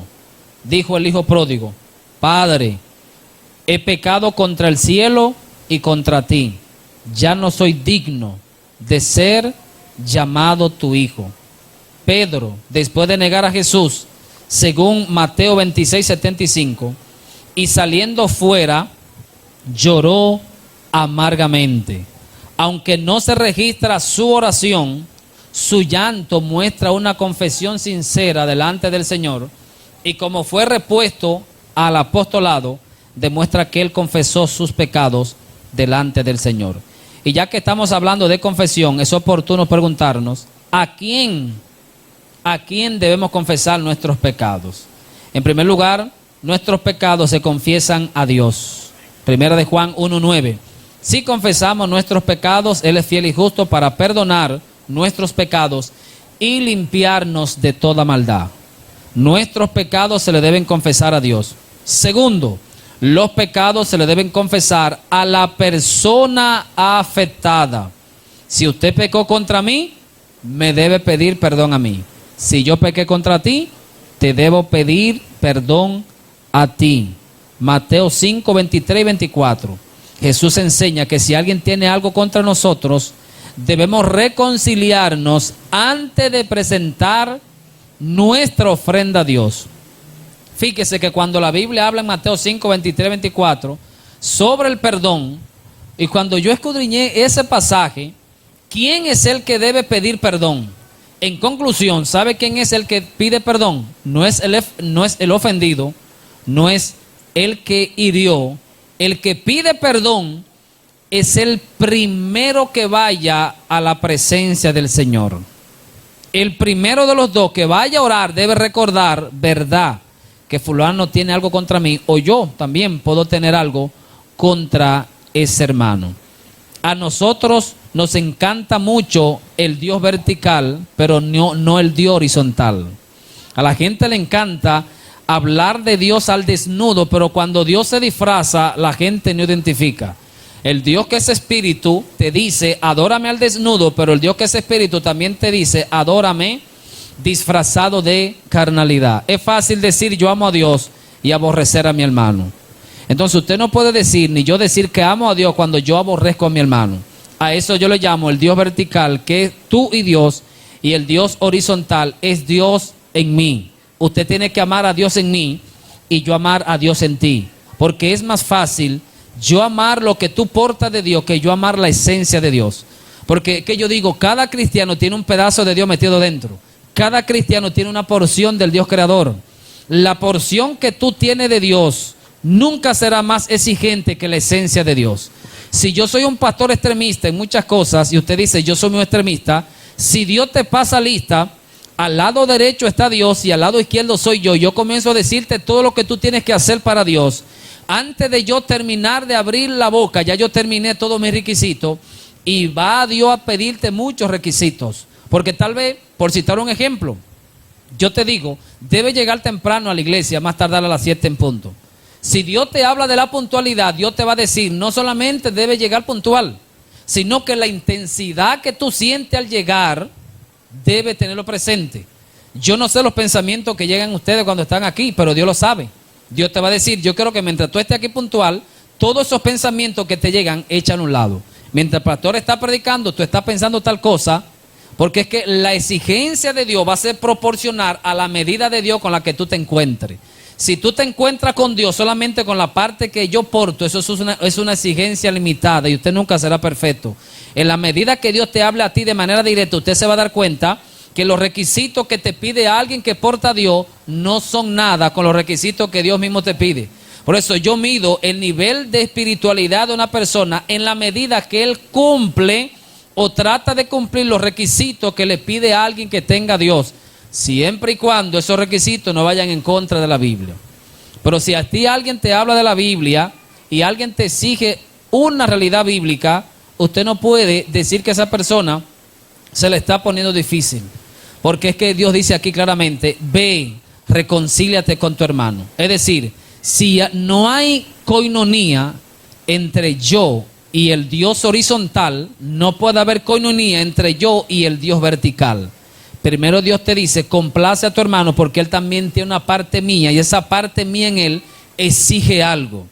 Dijo el hijo pródigo: Padre, he pecado contra el cielo y contra ti. ya no soy digno de ser llamado tu hijo. Pedro, después de negar a Jesús, según Mateo 26:75, y saliendo fuera, lloró amargamente. Aunque no se registra su oración, su llanto muestra una confesión sincera delante del Señor, y como fue repuesto al apostolado, demuestra que él confesó sus pecados delante del Señor. Y ya que estamos hablando de confesión, es oportuno preguntarnos, ¿a quién debemos confesar nuestros pecados? En primer lugar, nuestros pecados se confiesan a Dios. Primera de Juan 1:9. Si confesamos nuestros pecados, Él es fiel y justo para perdonar nuestros pecados y limpiarnos de toda maldad. Nuestros pecados se le deben confesar a Dios. Segundo, los pecados se le deben confesar a la persona afectada. Si usted pecó contra mí, me debe pedir perdón a mí. Si yo pequé contra ti, te debo pedir perdón a ti. Mateo 5, 23 y 24. Jesús enseña que si alguien tiene algo contra nosotros, debemos reconciliarnos antes de presentar nuestra ofrenda a Dios. Fíjese que cuando la Biblia habla en Mateo 5, 23, 24 sobre el perdón, y cuando yo escudriñé ese pasaje, ¿quién es el que debe pedir perdón? En conclusión, ¿sabe quién es el que pide perdón? No es el ofendido, no es el que hirió. El que pide perdón es el primero que vaya a la presencia del Señor. El primero de los dos que vaya a orar debe recordar, verdad, que fulano tiene algo contra mí, o yo también puedo tener algo contra ese hermano. A nosotros nos encanta mucho el Dios vertical, pero no el Dios horizontal. A la gente le encanta hablar de Dios al desnudo, pero cuando Dios se disfraza, la gente no identifica. El Dios que es espíritu te dice, adórame al desnudo, pero el Dios que es espíritu también te dice, adórame disfrazado de carnalidad. Es fácil decir yo amo a Dios y aborrecer a mi hermano. Entonces usted no puede decir, ni yo decir que amo a Dios cuando yo aborrezco a mi hermano. A eso yo le llamo el Dios vertical, que es tú y Dios, y el Dios horizontal es Dios en mí. Usted tiene que amar a Dios en mí y yo amar a Dios en ti, porque es más fácil yo amar lo que tú portas de Dios que yo amar la esencia de Dios. Porque que yo digo, cada cristiano tiene un pedazo de Dios metido dentro. Cada cristiano tiene una porción del Dios creador. La porción que tú tienes de Dios nunca será más exigente que la esencia de Dios. Si yo soy un pastor extremista en muchas cosas y usted dice yo soy un extremista, si Dios te pasa lista, al lado derecho está Dios y al lado izquierdo soy yo. Yo comienzo a decirte todo lo que tú tienes que hacer para Dios. Antes de yo terminar de abrir la boca, ya yo terminé todos mis requisitos y va Dios a pedirte muchos requisitos. Porque tal vez, por citar un ejemplo, yo te digo, debes llegar temprano a la iglesia, más tardar a las 7 en punto. Si Dios te habla de la puntualidad, Dios te va a decir, no solamente debes llegar puntual, sino que la intensidad que tú sientes al llegar, debe tenerlo presente. Yo no sé los pensamientos que llegan ustedes cuando están aquí, pero Dios lo sabe. Dios te va a decir, yo quiero que mientras tú estés aquí puntual, todos esos pensamientos que te llegan, échalo a un lado. Mientras el pastor está predicando, tú estás pensando tal cosa, porque es que la exigencia de Dios va a ser proporcional a la medida de Dios con la que tú te encuentres. Si tú te encuentras con Dios solamente con la parte que yo porto, eso es una exigencia limitada y usted nunca será perfecto. En la medida que Dios te hable a ti de manera directa, usted se va a dar cuenta que los requisitos que te pide alguien que porta a Dios no son nada con los requisitos que Dios mismo te pide. Por eso yo mido el nivel de espiritualidad de una persona en la medida que él cumple o trata de cumplir los requisitos que le pide a alguien que tenga a Dios, siempre y cuando esos requisitos no vayan en contra de la Biblia. Pero si a ti alguien te habla de la Biblia y alguien te exige una realidad bíblica, usted no puede decir que esa persona se le está poniendo difícil, porque es que Dios dice aquí claramente, ve, reconcíliate con tu hermano. Es decir, si no hay coinonía entre yo y el Dios horizontal, no puede haber coinonía entre yo y el Dios vertical. Primero Dios te dice, complace a tu hermano porque él también tiene una parte mía y esa parte mía en él exige algo.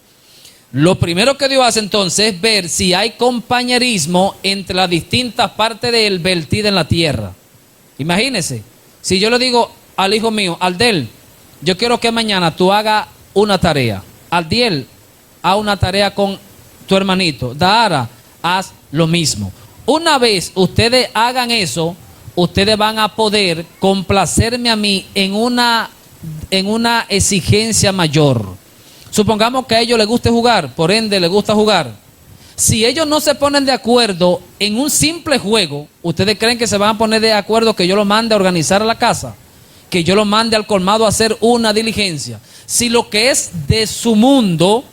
Lo primero que Dios hace entonces es ver si hay compañerismo entre las distintas partes de él vertidas en la tierra. Imagínese, si yo le digo al hijo mío, Aldel, yo quiero que mañana tú hagas una tarea. Aldiel, haz una tarea con tu hermanito. Dahara, haz lo mismo. Una vez ustedes hagan eso, ustedes van a poder complacerme a mí en una exigencia mayor. Supongamos que a ellos les guste jugar, por ende les gusta jugar. Si ellos no se ponen de acuerdo en un simple juego, ¿ustedes creen que se van a poner de acuerdo que yo lo mande a organizar la casa? Que yo lo mande al colmado a hacer una diligencia. Si lo que es de su mundo,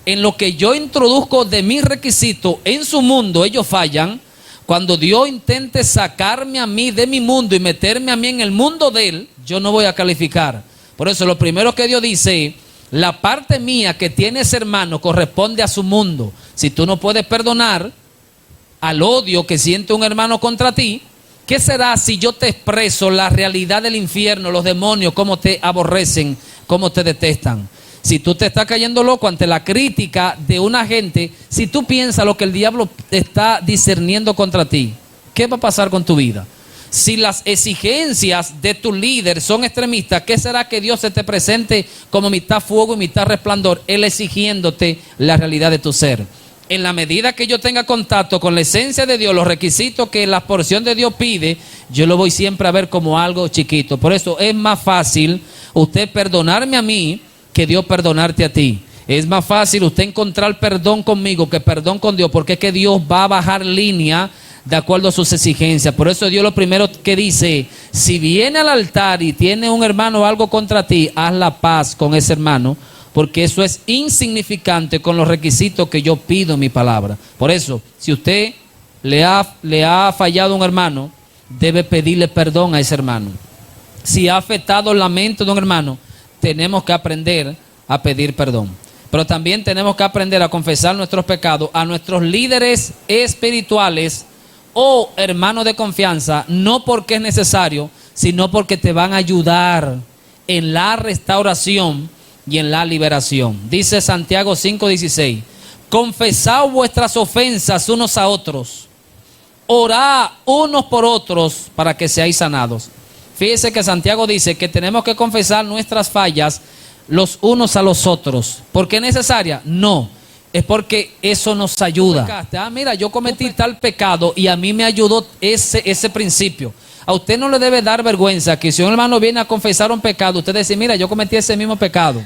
en lo que yo introduzco de mis requisitos en su mundo, ellos fallan. Cuando Dios intente sacarme a mí de mi mundo y meterme a mí en el mundo de él, yo no voy a calificar. Por eso lo primero que Dios dice, la parte mía que tiene ese hermano corresponde a su mundo. Si tú no puedes perdonar al odio que siente un hermano contra ti, ¿qué será si yo te expreso la realidad del infierno, los demonios, cómo te aborrecen, cómo te detestan? Si tú te estás cayendo loco ante la crítica de una gente, si tú piensas lo que el diablo está discerniendo contra ti, ¿qué va a pasar con tu vida? Si las exigencias de tu líder son extremistas, ¿qué será que Dios se te presente como mitad fuego y mitad resplandor? Él exigiéndote la realidad de tu ser. En la medida que yo tenga contacto con la esencia de Dios, los requisitos que la porción de Dios pide, yo lo voy siempre a ver como algo chiquito. Por eso es más fácil usted perdonarme a mí que Dios perdonarte a ti. Es más fácil usted encontrar perdón conmigo que perdón con Dios, porque es que Dios va a bajar línea de acuerdo a sus exigencias. Por eso Dios lo primero que dice, si viene al altar y tiene un hermano algo contra ti, haz la paz con ese hermano, porque eso es insignificante con los requisitos que yo pido en mi palabra. Por eso, si usted le ha fallado a un hermano, debe pedirle perdón a ese hermano. Si ha afectado el lamento de un hermano, tenemos que aprender a pedir perdón. Pero también tenemos que aprender a confesar nuestros pecados a nuestros líderes espirituales o hermanos de confianza, no porque es necesario, sino porque te van a ayudar en la restauración y en la liberación. Dice Santiago 5:16, confesad vuestras ofensas unos a otros, orad unos por otros para que seáis sanados. Fíjese que Santiago dice que tenemos que confesar nuestras fallas los unos a los otros. ¿Por qué es necesaria? No, es porque eso nos ayuda. Mira, yo cometí tal pecado y a mí me ayudó ese principio. A usted no le debe dar vergüenza que si un hermano viene a confesar un pecado, usted dice, mira, yo cometí ese mismo pecado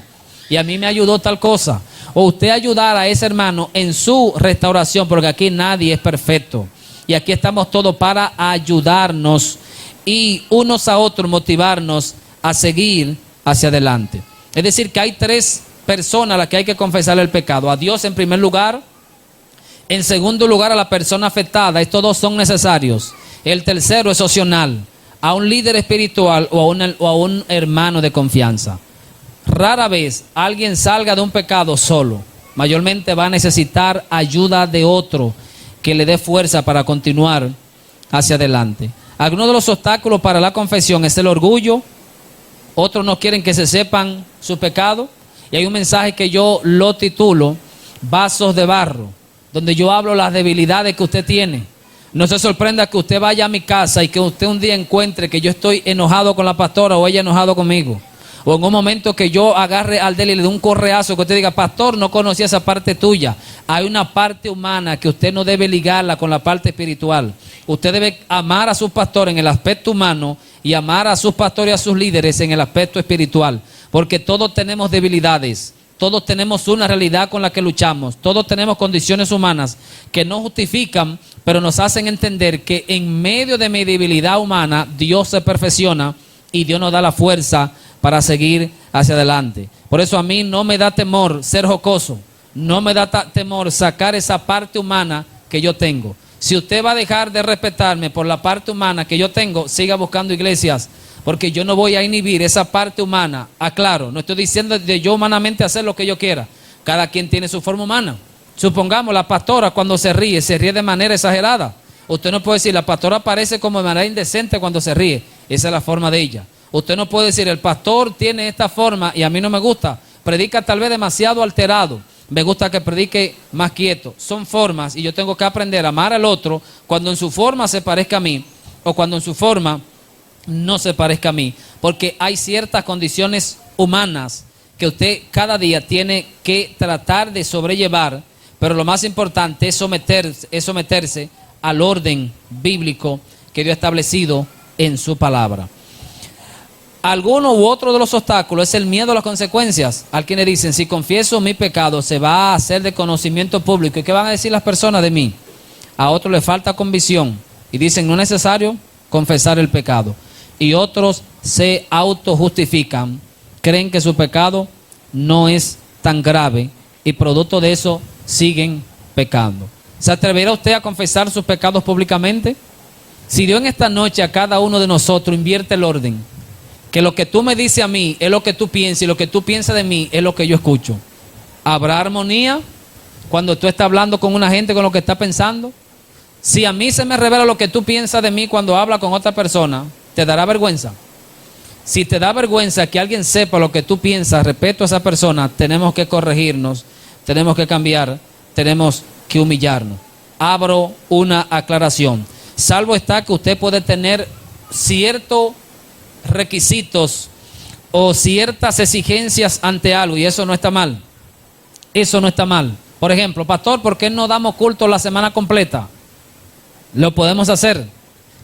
y a mí me ayudó tal cosa. O usted ayudar a ese hermano en su restauración, porque aquí nadie es perfecto. Y aquí estamos todos para ayudarnos y unos a otros motivarnos a seguir hacia adelante. Es decir, que hay tres personas a las que hay que confesar el pecado. A Dios en primer lugar, en segundo lugar a la persona afectada. Estos dos son necesarios. El tercero es opcional, a un líder espiritual o a un hermano de confianza. Rara vez alguien salga de un pecado solo. Mayormente va a necesitar ayuda de otro que le dé fuerza para continuar hacia adelante. Algunos de los obstáculos para la confesión es el orgullo. Otros no quieren que se sepan su pecado. Y hay un mensaje que yo lo titulo Vasos de barro, donde yo hablo las debilidades que usted tiene. No se sorprenda que usted vaya a mi casa y que usted un día encuentre que yo estoy enojado con la pastora o ella enojado conmigo. O en un momento que yo agarre al Aldel y le dé un correazo, que usted diga, pastor, no conocía esa parte tuya. Hay una parte humana que usted no debe ligarla con la parte espiritual. Usted debe amar a sus pastores en el aspecto humano y amar a sus pastores y a sus líderes en el aspecto espiritual. Porque todos tenemos debilidades, todos tenemos una realidad con la que luchamos, todos tenemos condiciones humanas que no justifican, pero nos hacen entender que en medio de mi debilidad humana, Dios se perfecciona y Dios nos da la fuerza para seguir hacia adelante. Por eso a mí no me da temor ser jocoso, no me da temor sacar esa parte humana que yo tengo. Si usted va a dejar de respetarme por la parte humana que yo tengo, siga buscando iglesias, porque yo no voy a inhibir esa parte humana. Aclaro, no estoy diciendo de yo humanamente hacer lo que yo quiera. Cada quien tiene su forma humana. Supongamos la pastora cuando se ríe de manera exagerada. Usted no puede decir, la pastora parece como de manera indecente cuando se ríe. Esa es la forma de ella. Usted no puede decir, el pastor tiene esta forma y a mí no me gusta. Predica tal vez demasiado alterado. Me gusta que predique más quieto. Son formas y yo tengo que aprender a amar al otro cuando en su forma se parezca a mí o cuando en su forma no se parezca a mí. Porque hay ciertas condiciones humanas que usted cada día tiene que tratar de sobrellevar, pero lo más importante es someterse al orden bíblico que Dios ha establecido en su palabra. Alguno u otro de los obstáculos es el miedo a las consecuencias. Al quienes dicen, si confieso mi pecado, se va a hacer de conocimiento público. ¿Y qué van a decir las personas de mí? A otros les falta convicción y dicen, no es necesario confesar el pecado. Y otros se autojustifican, creen que su pecado no es tan grave y producto de eso siguen pecando. ¿Se atreverá usted a confesar sus pecados públicamente? Si Dios en esta noche a cada uno de nosotros invierte el orden, que lo que tú me dices a mí es lo que tú piensas y lo que tú piensas de mí es lo que yo escucho, ¿habrá armonía cuando tú estás hablando con una gente con lo que está pensando? Si a mí se me revela lo que tú piensas de mí cuando hablas con otra persona, ¿te dará vergüenza? Si te da vergüenza que alguien sepa lo que tú piensas respecto a esa persona, tenemos que corregirnos, tenemos que cambiar, tenemos que humillarnos. Abro una aclaración. Salvo está que usted puede tener ciertos requisitos o ciertas exigencias ante algo y eso no está mal. Eso no está mal. Por ejemplo, pastor, ¿por qué no damos culto la semana completa? Lo podemos hacer,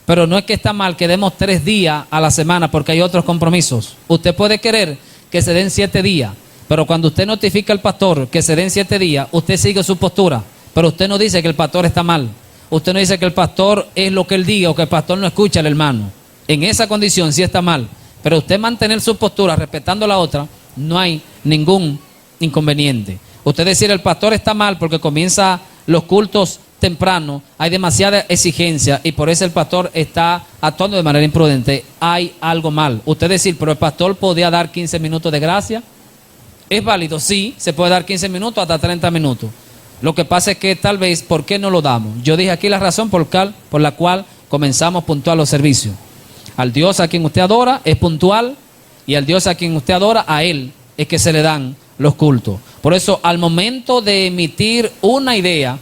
pero no es que está mal que demos 3 días a la semana porque hay otros compromisos. Usted puede querer que se den 7 días, pero cuando usted notifica al pastor que se den 7 días, usted sigue su postura, pero usted no dice que el pastor está mal. Usted no dice que el pastor es lo que él diga o que el pastor no escucha al hermano. En esa condición sí está mal, pero usted mantener su postura respetando la otra, no hay ningún inconveniente. Usted decir el pastor está mal porque comienza los cultos temprano, hay demasiada exigencia y por eso el pastor está actuando de manera imprudente, hay algo mal. Usted decir, pero el pastor podía dar 15 minutos de gracia, ¿es válido? Sí, se puede dar 15 minutos hasta 30 minutos. Lo que pasa es que tal vez, ¿por qué no lo damos? Yo dije aquí la razón por la cual comenzamos puntual los servicios. Al Dios a quien usted adora es puntual y al Dios a quien usted adora, a Él es que se le dan los cultos. Por eso, al momento de emitir una idea,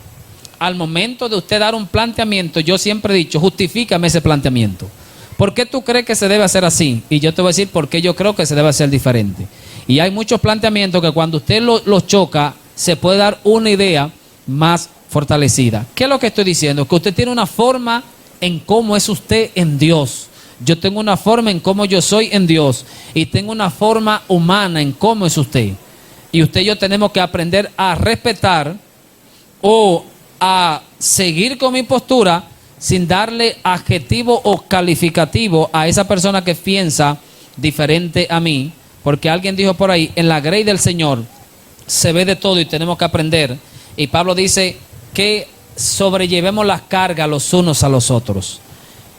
al momento de usted dar un planteamiento, yo siempre he dicho, justifícame ese planteamiento. ¿Por qué tú crees que se debe hacer así? Y yo te voy a decir por qué yo creo que se debe hacer diferente. Y hay muchos planteamientos que cuando usted los choca, se puede dar una idea más fortalecida. ¿Qué es lo que estoy diciendo? Que usted tiene una forma en cómo es usted en Dios. Yo tengo una forma en cómo yo soy en Dios. Y tengo una forma humana en cómo es usted. Y usted y yo tenemos que aprender a respetar o a seguir con mi postura sin darle adjetivo o calificativo a esa persona que piensa diferente a mí. Porque alguien dijo por ahí, en la grey del Señor se ve de todo y tenemos que aprender. Y Pablo dice que sobrellevemos las cargas los unos a los otros.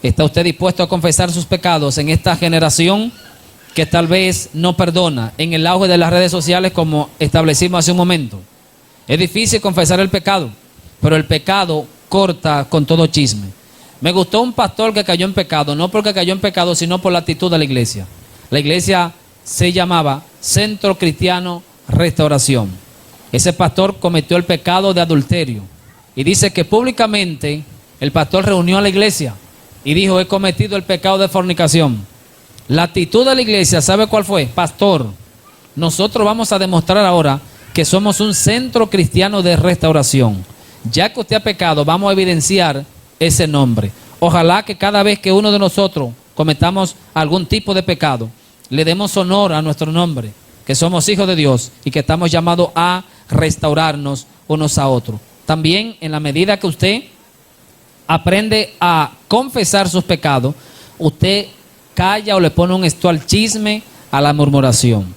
¿Está usted dispuesto a confesar sus pecados en esta generación que tal vez no perdona, en el auge de las redes sociales como establecimos hace un momento? Es difícil confesar el pecado, pero el pecado corta con todo chisme. Me gustó un pastor que cayó en pecado, no porque cayó en pecado, sino por la actitud de la iglesia. La iglesia se llamaba Centro Cristiano Restauración. Ese pastor cometió el pecado de adulterio y dice que públicamente el pastor reunió a la iglesia y dijo, he cometido el pecado de fornicación. La actitud de la iglesia, ¿sabe cuál fue? Pastor, nosotros vamos a demostrar ahora que somos un centro cristiano de restauración. Ya que usted ha pecado, vamos a evidenciar ese nombre. Ojalá que cada vez que uno de nosotros cometamos algún tipo de pecado, le demos honor a nuestro nombre, que somos hijos de Dios y que estamos llamados a restaurarnos unos a otros. También en la medida que usted aprende a confesar sus pecados, usted calla o le pone un esto al chisme, a la murmuración.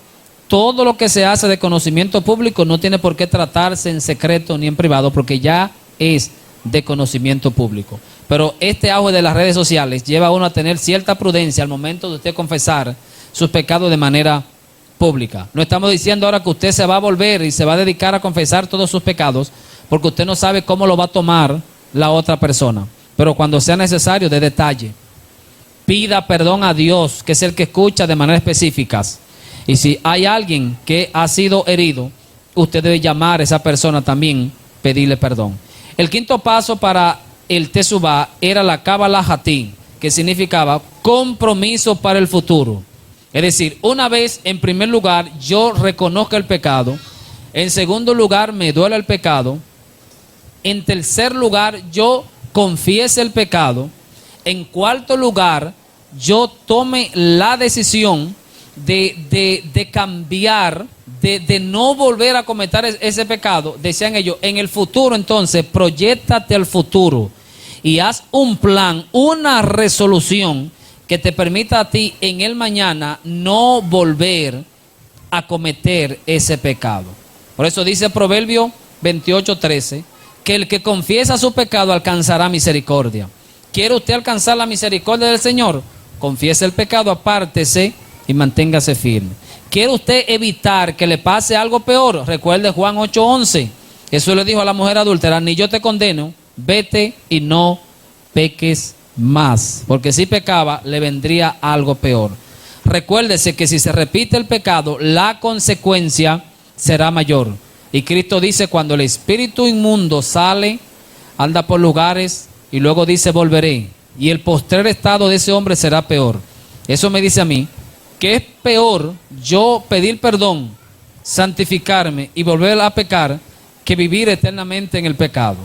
Todo lo que se hace de conocimiento público no tiene por qué tratarse en secreto ni en privado, porque ya es de conocimiento público. Pero este auge de las redes sociales lleva a uno a tener cierta prudencia al momento de usted confesar sus pecados de manera pública. No estamos diciendo ahora que usted se va a volver y se va a dedicar a confesar todos sus pecados, porque usted no sabe cómo lo va a tomar la otra persona. Pero cuando sea necesario, de detalle, pida perdón a Dios, que es el que escucha de manera específica. Y si hay alguien que ha sido herido, usted debe llamar a esa persona también, pedirle perdón. El quinto paso para el Teshuvá era la Kabbalah Hatí, que significaba compromiso para el futuro. Es decir, una vez, en primer lugar, yo reconozco el pecado. En segundo lugar, me duele el pecado. En tercer lugar, yo confiese el pecado. En cuarto lugar, yo tome la decisión de cambiar, de no volver a cometer ese pecado. Decían ellos, en el futuro entonces, proyéctate al futuro y haz un plan, una resolución que te permita a ti en el mañana no volver a cometer ese pecado. Por eso dice Proverbio 28:13, que el que confiesa su pecado alcanzará misericordia. ¿Quiere usted alcanzar la misericordia del Señor? Confiese el pecado, apártese y manténgase firme. ¿Quiere usted evitar que le pase algo peor? Recuerde Juan 8:11. Eso le dijo a la mujer adúltera, ni yo te condeno, vete y no peques más, porque si pecaba le vendría algo peor. Recuérdese que si se repite el pecado, la consecuencia será mayor. Y Cristo dice, cuando el espíritu inmundo sale, anda por lugares y luego dice, volveré. Y el postrer estado de ese hombre será peor. Eso me dice a mí que es peor yo pedir perdón, santificarme y volver a pecar, que vivir eternamente en el pecado.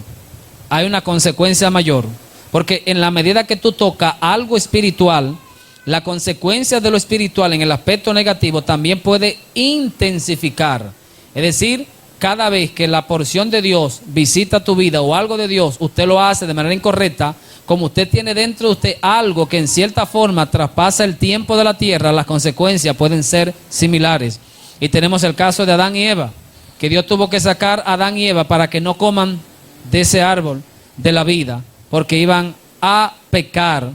Hay una consecuencia mayor. Porque en la medida que tú tocas algo espiritual, la consecuencia de lo espiritual en el aspecto negativo también puede intensificar. Es decir, cada vez que la porción de Dios visita tu vida o algo de Dios, usted lo hace de manera incorrecta, como usted tiene dentro de usted algo que en cierta forma traspasa el tiempo de la tierra, las consecuencias pueden ser similares. Y tenemos el caso de Adán y Eva, que Dios tuvo que sacar a Adán y Eva para que no coman de ese árbol de la vida, porque iban a pecar,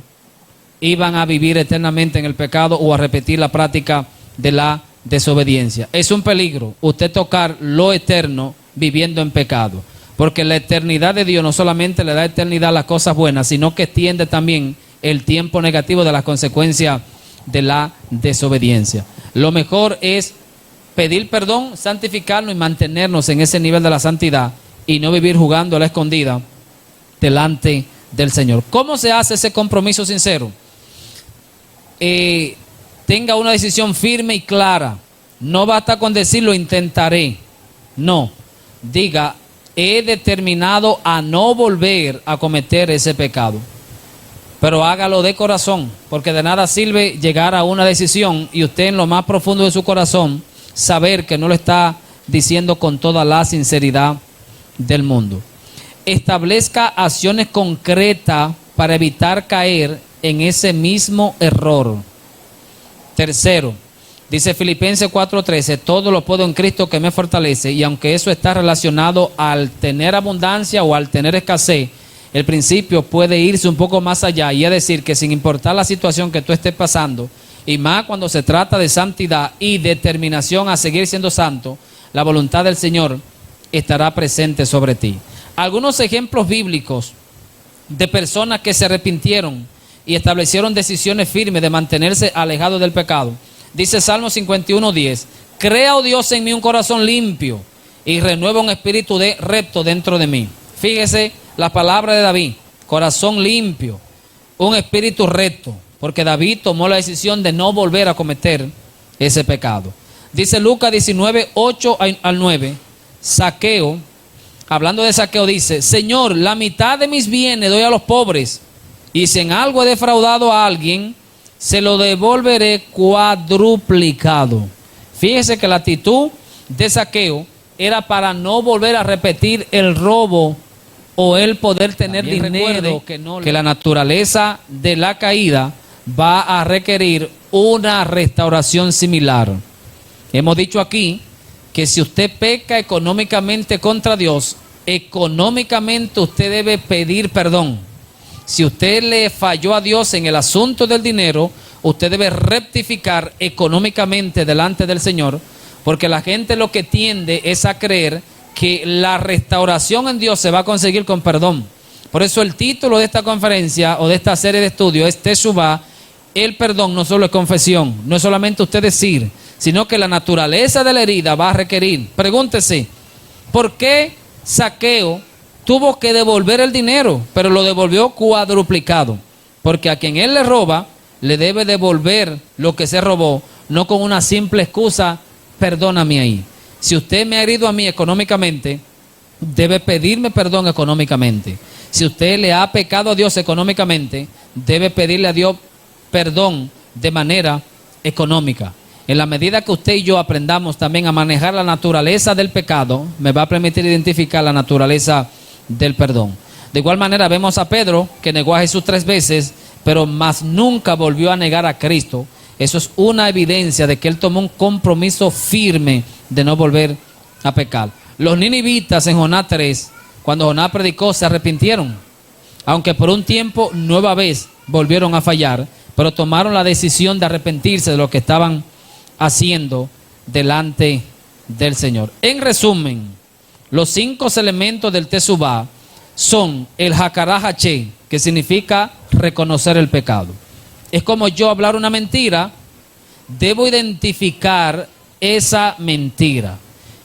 iban a vivir eternamente en el pecado o a repetir la práctica de la desobediencia. Es un peligro usted tocar lo eterno viviendo en pecado, porque la eternidad de Dios no solamente le da eternidad a las cosas buenas, sino que extiende también el tiempo negativo de las consecuencias de la desobediencia. Lo mejor es pedir perdón, santificarnos y mantenernos en ese nivel de la santidad y no vivir jugando a la escondida delante del Señor. ¿Cómo se hace ese compromiso sincero? Tenga una decisión firme y clara. No basta con decir lo intentaré. No, diga, he determinado a no volver a cometer ese pecado. Pero hágalo de corazón, porque de nada sirve llegar a una decisión y usted en lo más profundo de su corazón saber que no lo está diciendo con toda la sinceridad del mundo. Establezca acciones concretas para evitar caer en ese mismo error. Tercero, dice Filipenses 4:13, todo lo puedo en Cristo que me fortalece, y aunque eso está relacionado al tener abundancia o al tener escasez, el principio puede irse un poco más allá, y es decir, que sin importar la situación que tú estés pasando, y más cuando se trata de santidad y determinación a seguir siendo santo, la voluntad del Señor estará presente sobre ti. Algunos ejemplos bíblicos de personas que se arrepintieron y establecieron decisiones firmes de mantenerse alejados del pecado. Dice Salmo 51:10, crea, oh Dios, en mí un corazón limpio y renueva un espíritu recto dentro de mí. Fíjese la palabra de David, corazón limpio, un espíritu recto, porque David tomó la decisión de no volver a cometer ese pecado. Dice Lucas 19:8-9, Zaqueo, hablando de Zaqueo, dice, Señor, la mitad de mis bienes doy a los pobres, y si en algo he defraudado a alguien, se lo devolveré cuadruplicado. Fíjese que la actitud de Zaqueo era para no volver a repetir el robo o el poder tener dinero, que la naturaleza de la caída va a requerir una restauración similar. Hemos dicho aquí que si usted peca económicamente contra Dios, económicamente usted debe pedir perdón. Si usted le falló a Dios en el asunto del dinero, usted debe rectificar económicamente delante del Señor, porque la gente lo que tiende es a creer que la restauración en Dios se va a conseguir con perdón. Por eso el título de esta conferencia o de esta serie de estudios es Teshuvá. El perdón no solo es confesión, no es solamente usted decir, sino que la naturaleza de la herida va a requerir. Pregúntese, ¿por qué Zaqueo tuvo que devolver el dinero, pero lo devolvió cuadruplicado? Porque a quien él le roba, le debe devolver lo que se robó, no con una simple excusa, perdóname ahí. Si usted me ha herido a mí económicamente, debe pedirme perdón económicamente. Si usted le ha pecado a Dios económicamente, debe pedirle a Dios perdón de manera económica. En la medida que usted y yo aprendamos también a manejar la naturaleza del pecado, me va a permitir identificar la naturaleza del perdón. De igual manera vemos a Pedro, que negó a Jesús 3 veces, pero más nunca volvió a negar a Cristo. Eso es una evidencia de que él tomó un compromiso firme de no volver a pecar. Los ninivitas en Jonás 3, cuando Jonás predicó, se arrepintieron, aunque por un tiempo nueva vez volvieron a fallar, pero tomaron la decisión de arrepentirse de lo que estaban haciendo delante del Señor. En resumen, los 5 elementos del Teshuvá son el Hakará Haché, que significa reconocer el pecado. Es como yo hablar una mentira, debo identificar esa mentira.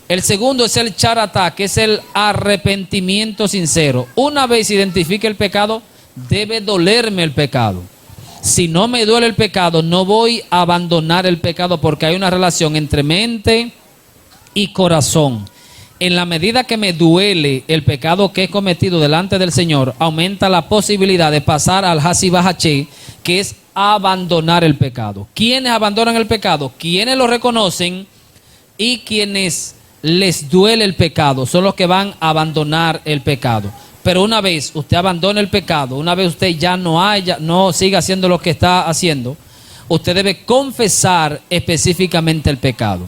El segundo es el Charatá, que es el arrepentimiento sincero. Una vez identifique el pecado, debe dolerme el pecado. Si no me duele el pecado, no voy a abandonar el pecado, porque hay una relación entre mente y corazón. En la medida que me duele el pecado que he cometido delante del Señor, aumenta la posibilidad de pasar al Hasibá Haché, que es abandonar el pecado. ¿Quiénes abandonan el pecado? Quienes lo reconocen, y quienes les duele el pecado son los que van a abandonar el pecado. Pero una vez usted abandona el pecado, una vez usted ya no siga haciendo lo que está haciendo, usted debe confesar específicamente el pecado.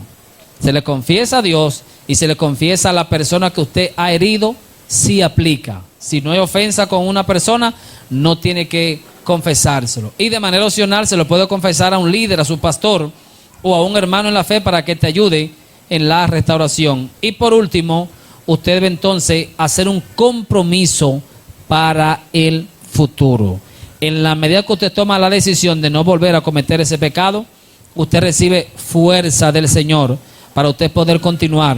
Se le confiesa a Dios y se le confiesa a la persona que usted ha herido, sí aplica. Si no hay ofensa con una persona, no tiene que confesárselo. Y de manera opcional se lo puede confesar a un líder, a su pastor o a un hermano en la fe, para que te ayude en la restauración. Y por último, usted debe entonces hacer un compromiso para el futuro. En la medida que usted toma la decisión de no volver a cometer ese pecado, usted recibe fuerza del Señor para usted poder continuar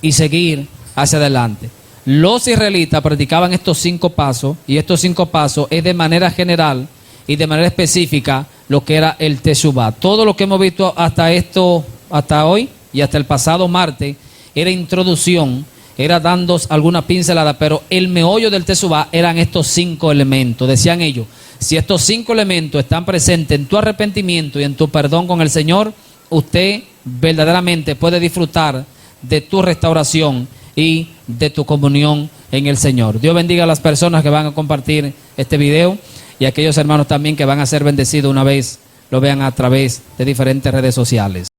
y seguir hacia adelante. Los israelitas practicaban estos 5 pasos, y estos 5 pasos es de manera general y de manera específica lo que era el Teshuvá. Todo lo que hemos visto hasta hoy y hasta el pasado martes era introducción, era dando alguna pincelada, pero el meollo del Teshuvá eran estos 5 elementos. Decían ellos, si estos 5 elementos están presentes en tu arrepentimiento y en tu perdón con el Señor, usted verdaderamente puede disfrutar de tu restauración y de tu comunión en el Señor. Dios bendiga a las personas que van a compartir este video, y a aquellos hermanos también que van a ser bendecidos una vez lo vean a través de diferentes redes sociales.